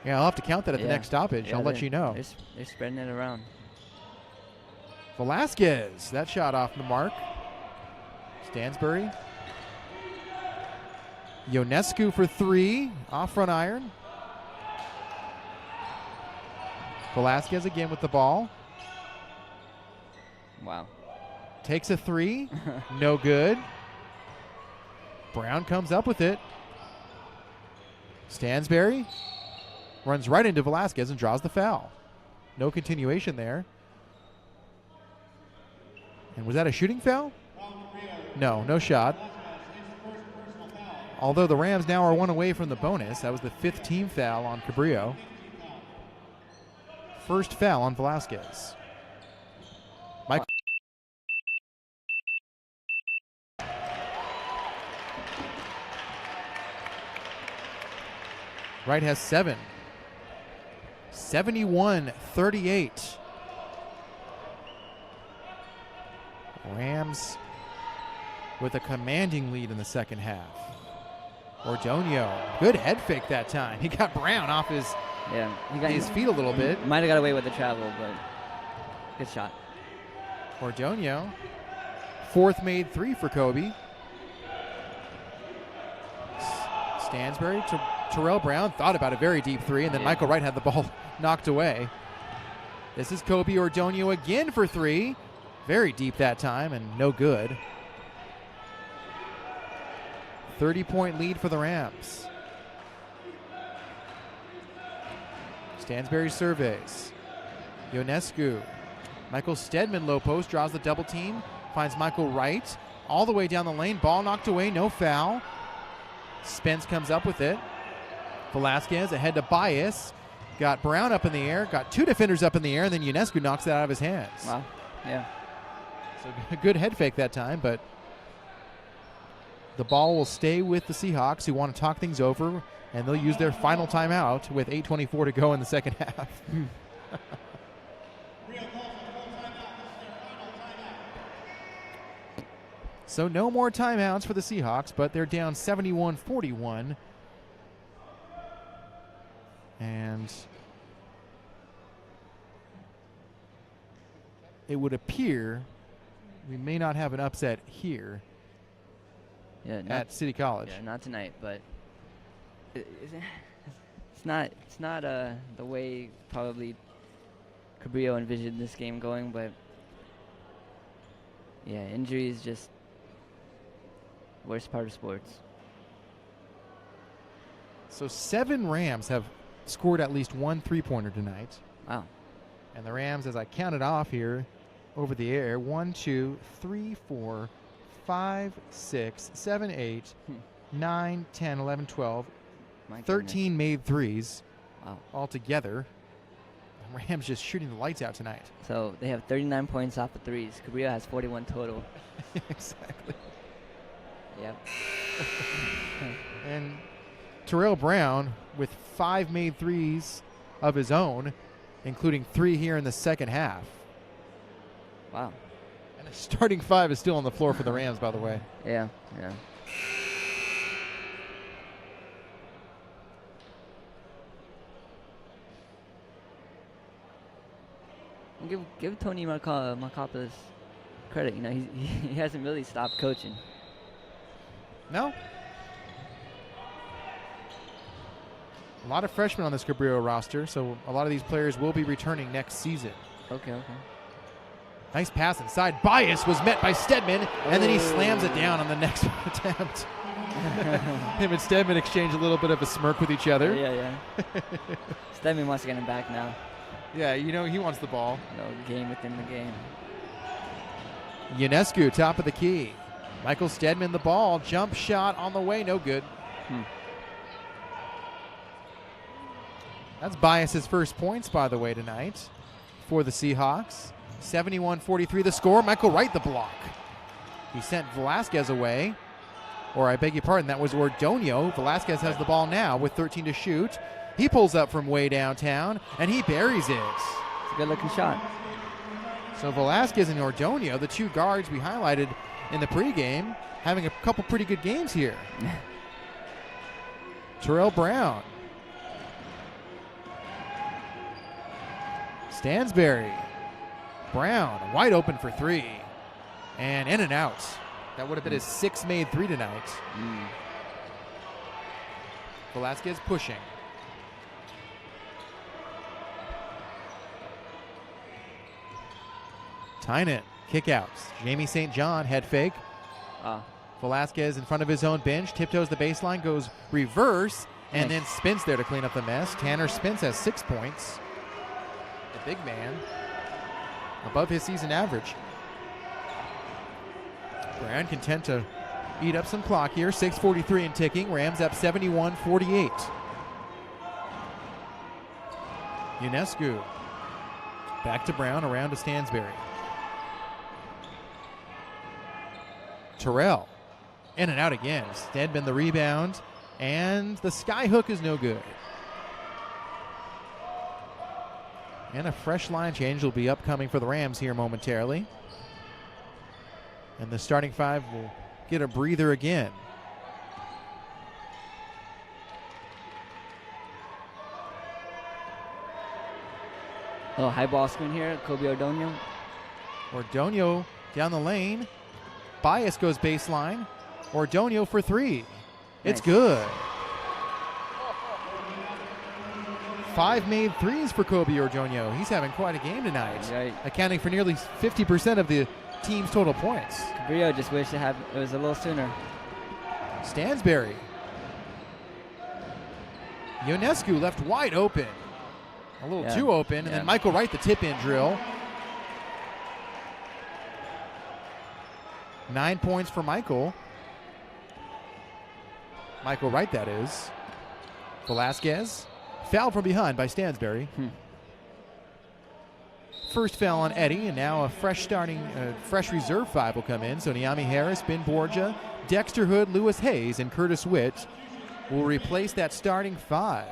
Speaker 1: Yeah, I'll have to count that at the next stoppage.
Speaker 2: Yeah,
Speaker 1: I'll let you know.
Speaker 2: They're spreading it around.
Speaker 1: Velasquez, that shot off the mark. Stansbury Ionescu for 3, off front iron. Velasquez again with the ball.
Speaker 2: Wow.
Speaker 1: Takes a 3, no good. Brown comes up with it. Stansberry runs right into Velasquez and draws the foul. No continuation there. And was that a shooting foul? No, no shot. Although the Rams now are 1 away from the bonus. That was the 5th team foul on Cabrillo. First foul on Velasquez. Mike. Wright has 7. 71-38. Rams with a commanding lead in the second half. Ordonio, good head fake that time. He got Brown off his feet a little bit.
Speaker 2: Might have got away with the travel, but good shot.
Speaker 1: Ordonio, 4th made 3 for Kobe. Stansberry to Terrell Brown, thought about a very deep 3, and then Michael Wright had the ball knocked away. This is Kobe Ordonio again for 3. Very deep that time and no good. 30-point lead for the Rams. Stansberry surveys. Ionescu. Michael Stedman low post, draws the double team. Finds Michael Wright. All the way down the lane. Ball knocked away, no foul. Spence comes up with it. Velasquez ahead to Bias. Got Brown up in the air. Got 2 defenders up in the air, and then Ionescu knocks it out of his hands.
Speaker 2: Wow, yeah.
Speaker 1: So a good head fake that time, but the ball will stay with the Seahawks, who want to talk things over, and they'll use their final timeout with 8:24 to go in the second half. So no more timeouts for the Seahawks, but they're down 71-41. And it would appear we may not have an upset here at City College.
Speaker 2: Yeah, not tonight, but it's not the way probably Cabrillo envisioned this game going, but yeah, injuries just worst part of sports.
Speaker 1: So 7 Rams have scored at least 1 3-pointer tonight.
Speaker 2: Wow.
Speaker 1: And the Rams, as I counted off here over the air, 1, 2, 3, 4, 5, 6, 7, 8, 9, 10, 11, 12, 13 made 3s altogether. The Rams just shooting the lights out tonight.
Speaker 2: So they have 39 points off the 3s. Cabrillo has 41 total.
Speaker 1: Exactly.
Speaker 2: Yep.
Speaker 1: And Terrell Brown with 5 made 3s of his own, including 3 here in the second half.
Speaker 2: Wow.
Speaker 1: And the starting 5 is still on the floor for the Rams, by the way.
Speaker 2: Yeah. Give Tony Marcopas credit. You know, he hasn't really stopped coaching.
Speaker 1: No. A lot of freshmen on this Cabrillo roster, so a lot of these players will be returning next season.
Speaker 2: Okay.
Speaker 1: Nice pass inside. Bias was met by Stedman, and then he slams it down on the next attempt. Him and Stedman exchange a little bit of a smirk with each other.
Speaker 2: Yeah. Stedman wants to get him back now.
Speaker 1: Yeah, you know, he wants the ball.
Speaker 2: No game within the game.
Speaker 1: Ionescu, top of the key. Michael Stedman the ball. Jump shot on the way, no good. That's Bias's first points, by the way, tonight for the Seahawks. 71-43 the score. Michael Wright the block. He sent Velasquez away. Or I beg your pardon, that was Ordonio. Velasquez has the ball now with 13 to shoot. He pulls up from way downtown, and he buries it.
Speaker 2: It's a good-looking shot.
Speaker 1: So Velasquez and Ordonio, the 2 guards we highlighted in the pregame, having a couple pretty good games here. Terrell Brown. Stansberry. Brown, wide open for 3. And in and out. That would have been his 6th made 3 tonight. Velasquez pushing. Tynan, kickouts. Jamie St. John, head fake. Velasquez in front of his own bench, tiptoes the baseline, goes reverse, and then spins there to clean up the mess. Tanner Spence has 6 points. The big man, above his season average. Brown content to eat up some clock here. 6:43 and ticking. Rams up 71-48. Ionescu back to Brown, around to Stansberry. Terrell in and out again. Stedman the rebound, and the sky hook is no good. And a fresh line change will be upcoming for the Rams here momentarily. And the starting five will get a breather again.
Speaker 2: Oh, high ball screen here. Kobe Ordonio.
Speaker 1: Ordonio down the lane. Bias goes baseline. Ordonio for three. It's good. 5 made threes for Kobe Ordonio. He's having quite a game tonight, accounting for nearly 50% of the team's total points.
Speaker 2: Cabrillo just wished it was a little sooner.
Speaker 1: Stansberry. Ionescu left wide open. A little too open, and then Michael Wright the tip-in drill. 9 points for Michael. Michael Wright, that is. Velasquez. Fouled from behind by Stansberry. First foul on Eddie, and now a fresh reserve five will come in. So Niami Harris, Ben Borgia, Dexter Hood, Lewis Hayes, and Curtis Witt will replace that starting five.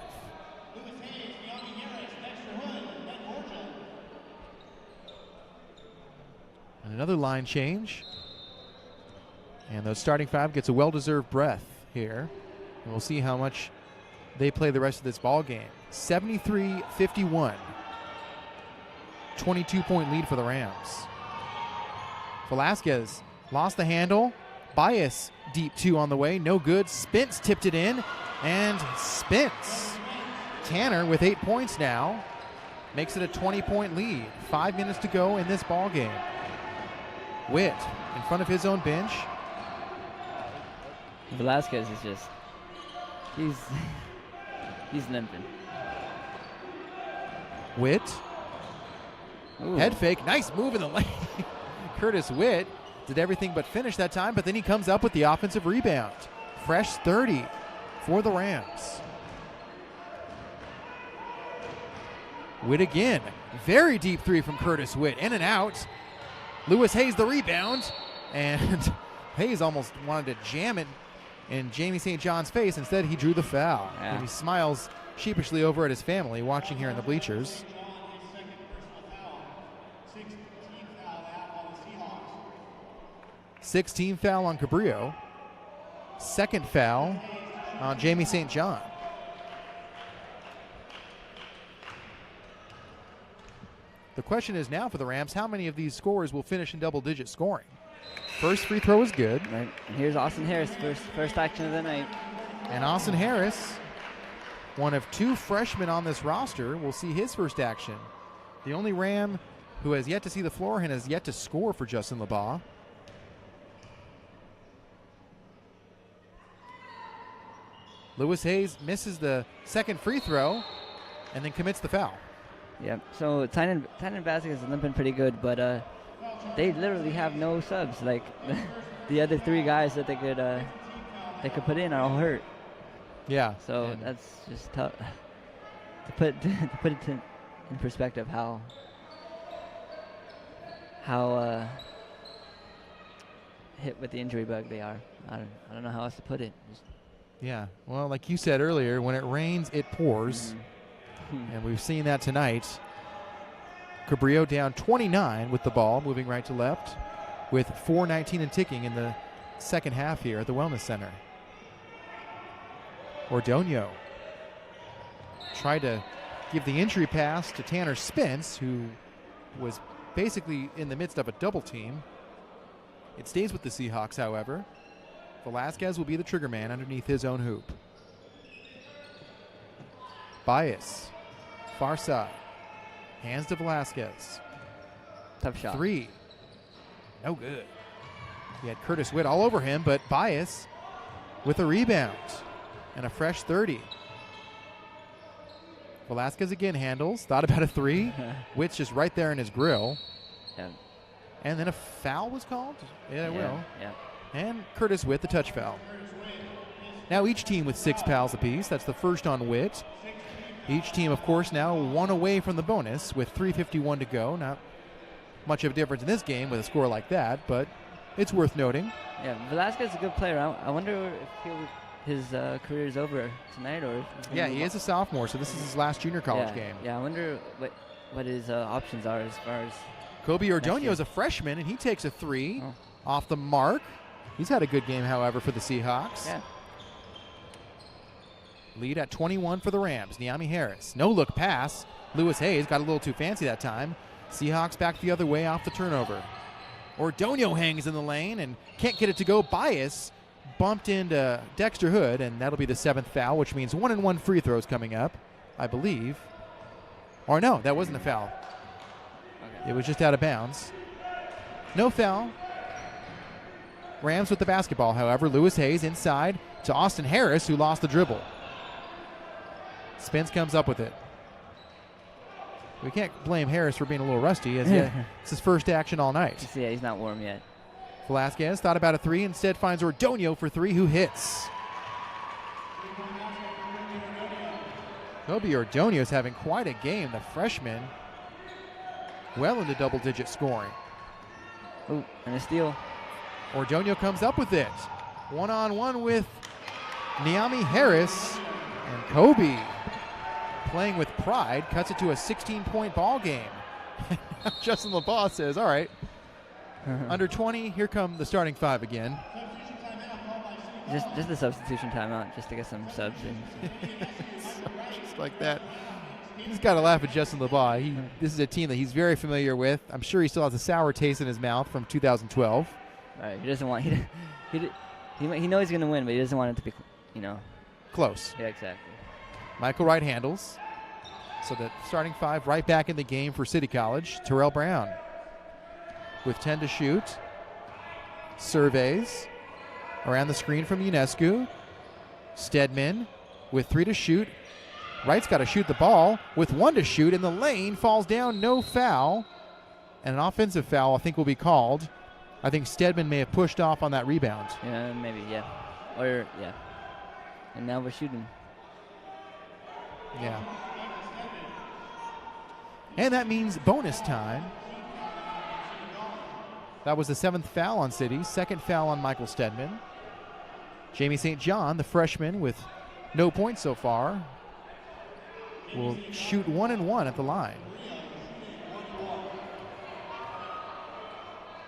Speaker 1: And another line change. And the starting five gets a well-deserved breath here. And we'll see how much they play the rest of this ball game. 73-51. 22-point lead for the Rams. Velasquez lost the handle. Bias deep two on the way. No good. Spence tipped it in. And Spence. Tanner with 8 points now. Makes it a 20-point lead. 5 minutes to go in this ball game. Witt in front of his own bench.
Speaker 2: Velasquez is just, he's limping.
Speaker 1: Witt. Ooh. Head fake. Nice move in the lane. Curtis Witt did everything but finish that time, but then he comes up with the offensive rebound. Fresh 30 for the Rams. Witt again. Very deep three from Curtis Witt. In and out. Lewis Hayes the rebound. And Hayes almost wanted to jam it in Jamie St. John's face. Instead, he drew the foul. Yeah. And he smiles sheepishly over at his family watching here in the bleachers. 16th foul on Cabrillo. Second foul on Jamie St. John. The question is now for the Rams, how many of these scores will finish in double-digit scoring? First free throw is good.
Speaker 2: Right. And here's Austin Harris, first action of the night.
Speaker 1: And Austin Harris, one of 2 freshmen on this roster, will see his first action. The only Ram who has yet to see the floor and has yet to score for Justin LeBaugh. Lewis Hayes misses the second free throw and then commits the foul.
Speaker 2: Yep. So Tynan Vasquez is limping pretty good, but they literally have no subs. Like the other 3 guys that they could put in are all hurt.
Speaker 1: Yeah.
Speaker 2: So that's just tough to put it in perspective how hit with the injury bug they are. I don't know how else to put it.
Speaker 1: Yeah. Well, like you said earlier, when it rains, it pours. And we've seen that tonight. Cabrillo down 29 with the ball, moving right to left, with 4:19 and ticking in the second half here at the Wellness Center. Ordonio tried to give the entry pass to Tanner Spence, who was basically in the midst of a double team. It stays with the Seahawks, however. Velasquez will be the trigger man underneath his own hoop. Bias. Far side. Hands to Velasquez.
Speaker 2: Tough shot.
Speaker 1: 3. No good. He had Curtis Witt all over him, but Bias with a rebound and a fresh 30. Velasquez again handles. Thought about a 3. Witt's just right there in his grill.
Speaker 2: Yeah.
Speaker 1: And then a foul was called? Yeah, it will.
Speaker 2: Yeah.
Speaker 1: And Curtis Witt, the touch foul. Now each team with 6 fouls apiece. That's the first on Witt. Each team, of course, now 1 away from the bonus with 3:51 to go. Not much of a difference in this game with a score like that, but it's worth noting.
Speaker 2: Yeah, Velasquez is a good player. I wonder if his career is over tonight, or if
Speaker 1: he is a sophomore, so this is his last junior college game.
Speaker 2: Yeah, I wonder what his options are as far as.
Speaker 1: Kobe Ordonio is a freshman, and he takes a 3 off the mark. He's had a good game, however, for the Seahawks.
Speaker 2: Yeah.
Speaker 1: Lead at 21 for the Rams. Niami Harris. No look pass. Lewis Hayes got a little too fancy that time. Seahawks back the other way off the turnover. Ordonio hangs in the lane and can't get it to go. Bias bumped into Dexter Hood, and that'll be the 7th foul, which means 1-and-1 free throws coming up, I believe. Or no, that wasn't a foul. Okay. It was just out of bounds. No foul. Rams with the basketball, however. Lewis Hayes inside to Austin Harris, who lost the dribble. Spence comes up with it. We can't blame Harris for being a little rusty, as it's his first action all night.
Speaker 2: Yeah, he's not warm yet.
Speaker 1: Velasquez thought about a 3, instead finds Ordonio for 3, who hits. Kobe Ordonio is having quite a game, the freshman. Well into double-digit scoring.
Speaker 2: Ooh, and a steal.
Speaker 1: Ordonio comes up with it. 1-on-1 with Niami Harris, and Kobe, playing with pride, cuts it to a 16-point ball game. Justin LeBaugh says, all right, under 20, here come the starting 5 again.
Speaker 2: Just the substitution timeout, just to get some subs in.
Speaker 1: Just like that. He's got to laugh at Justin LeBaugh. This is a team that he's very familiar with. I'm sure he still has a sour taste in his mouth from 2012.
Speaker 2: Right, he doesn't want he knows he's going to win, but he doesn't want it to be,
Speaker 1: close.
Speaker 2: Yeah, exactly.
Speaker 1: Michael Wright handles. So the starting 5 right back in the game for City College. Terrell Brown with 10 to shoot. Surveys around the screen from Ionescu. Stedman with 3 to shoot. Wright's got to shoot the ball with 1 to shoot in the lane. Falls down, no foul. And an offensive foul I think will be called. I think Stedman may have pushed off on that rebound.
Speaker 2: Yeah, maybe, yeah. Or, yeah. And now we're shooting.
Speaker 1: Yeah. And that means bonus time. That was the 7th foul on City, 2nd foul on Michael Stedman. Jamie St. John, the freshman, with no points so far, will shoot 1-and-1 at the line.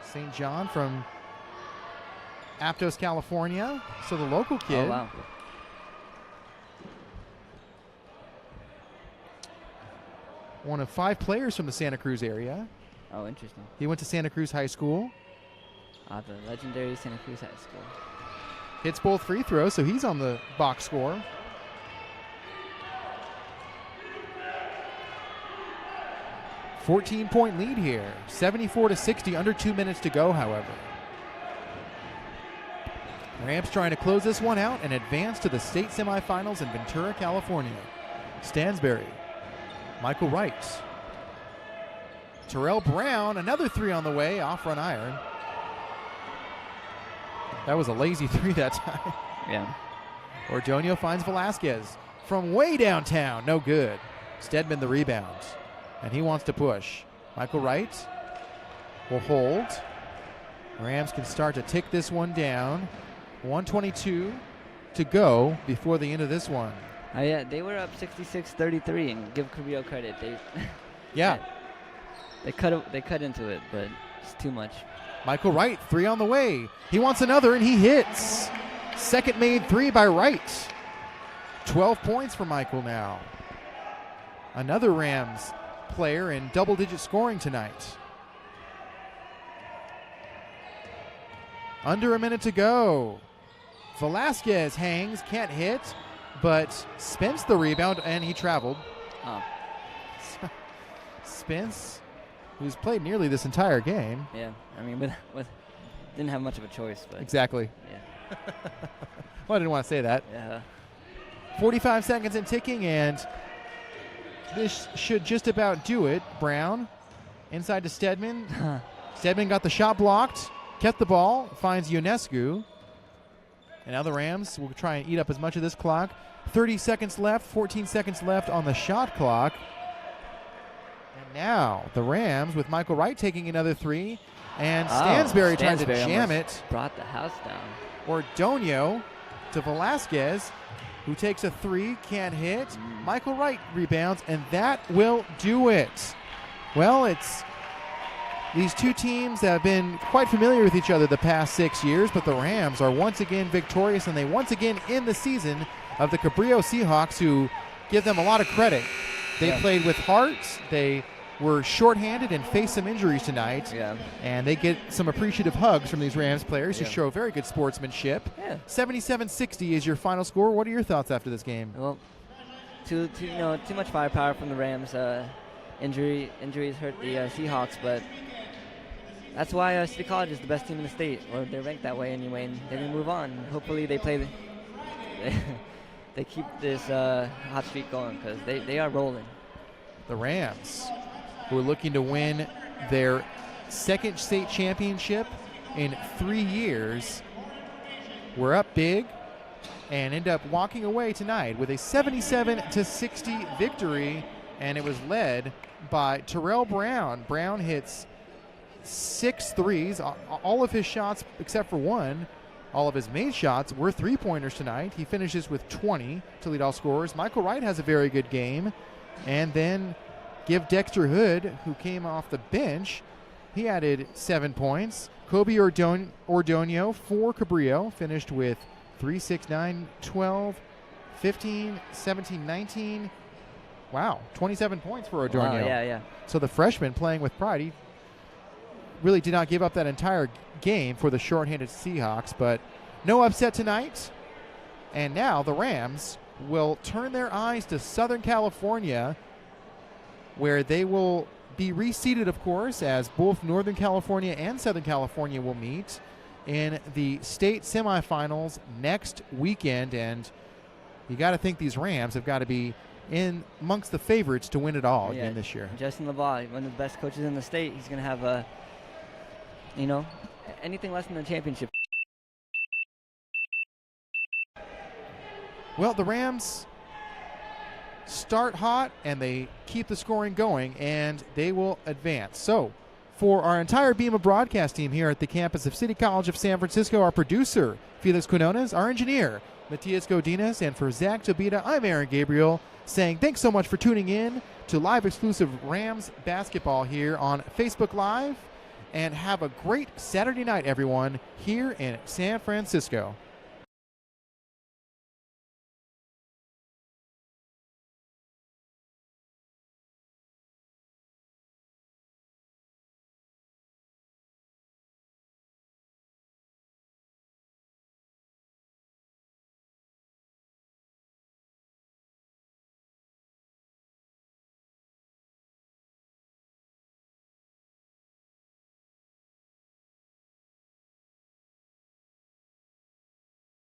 Speaker 1: St. John from Aptos, California, so the local kid.
Speaker 2: Oh, wow.
Speaker 1: One of 5 players from the Santa Cruz area.
Speaker 2: Oh, interesting.
Speaker 1: He went to Santa Cruz High School.
Speaker 2: The legendary Santa Cruz High School.
Speaker 1: Hits both free throws, so he's on the box score. $14-point lead here. 74-60, under 2 minutes to go, however. Rams trying to close this one out and advance to the state semifinals in Ventura, California. Stansberry. Michael Wright. Terrell Brown, another 3 on the way, off run iron. That was a lazy 3 that time.
Speaker 2: Yeah.
Speaker 1: Ordonio finds Velasquez from way downtown, no good. Stedman the rebound, and he wants to push. Michael Wright will hold. Rams can start to tick this one down. 1:22 to go before the end of this one.
Speaker 2: Yeah, they were up 66-33, and give Cabrillo credit. They cut into it, but it's too much.
Speaker 1: Michael Wright, 3 on the way. He wants another, and he hits. Second made 3 by Wright. 12 points for Michael now. Another Rams player in double-digit scoring tonight. Under a minute to go. Velasquez hangs, can't hit. but Spence the rebound, and he traveled.
Speaker 2: Oh.
Speaker 1: Spence, who's played nearly this entire game.
Speaker 2: Yeah, I mean, with didn't have much of a choice. But
Speaker 1: Exactly.
Speaker 2: Yeah.
Speaker 1: Well, I didn't want to say that.
Speaker 2: Yeah.
Speaker 1: 45 seconds and ticking, and this should just about do it. Brown inside to Stedman. Stedman got the shot blocked, kept the ball, finds Ionescu. And now the Rams will try and eat up as much of this clock. 30 seconds left, 14 seconds left on the shot clock. And now the Rams with Michael Wright taking another three. And Stansberry trying to jam it.
Speaker 2: Brought the house down.
Speaker 1: Ordonio to Velasquez, who takes a three, can't hit. Michael Wright rebounds, and that will do it. Well, it's these two teams that have been quite familiar with each other the past 6 years, but the Rams are once again victorious, and they once again in the season of the Cabrillo Seahawks, who give them a lot of credit. They played with heart. They were shorthanded and faced some injuries tonight.
Speaker 2: Yeah.
Speaker 1: And they get some appreciative hugs from these Rams players who show very good sportsmanship.
Speaker 2: Yeah.
Speaker 1: 77-60 is your final score. What are your thoughts after this game?
Speaker 2: Well, too much firepower from the Rams. Injuries hurt the Seahawks, but that's why City College is the best team in the state, or they're ranked that way anyway, and they're going to move on. Hopefully they play they keep this hot streak going, because they are rolling.
Speaker 1: The Rams, who are looking to win their second state championship in 3 years, were up big and end up walking away tonight with a 77-60 victory, and it was led by Terrell Brown. Brown hits 6 threes. All of his shots, except for one, all of his made shots were three-pointers tonight. He finishes with 20 to lead all scorers. Michael Wright has a very good game. And then give Dexter Hood, who came off the bench, he added 7 points. Kobe Ordonio for Cabrillo finished with 3, 6, 9, 12, 15, 17, 19. Wow, 27 points for Ordonio.
Speaker 2: Wow, yeah.
Speaker 1: So the freshman playing with pride. He really did not give up that entire game for the shorthanded Seahawks, but no upset tonight. And now the Rams will turn their eyes to Southern California, where they will be reseeded, of course, as both Northern California and Southern California will meet in the state semifinals next weekend. And you got to think these Rams have got to be in amongst the favorites to win it all again this year.
Speaker 2: Justin LeBlanc, one of the best coaches in the state, he's going to have anything less than a championship.
Speaker 1: Well, the Rams start hot, and they keep the scoring going, and they will advance. So, for our entire Beam of broadcast team here at the campus of City College of San Francisco, our producer, Felix Quinones, our engineer, Matias Godinez, and for Zach Tobita, I'm Aaron Gabriel, saying thanks so much for tuning in to live exclusive Rams basketball here on Facebook Live, and have a great Saturday night, everyone, here in San Francisco.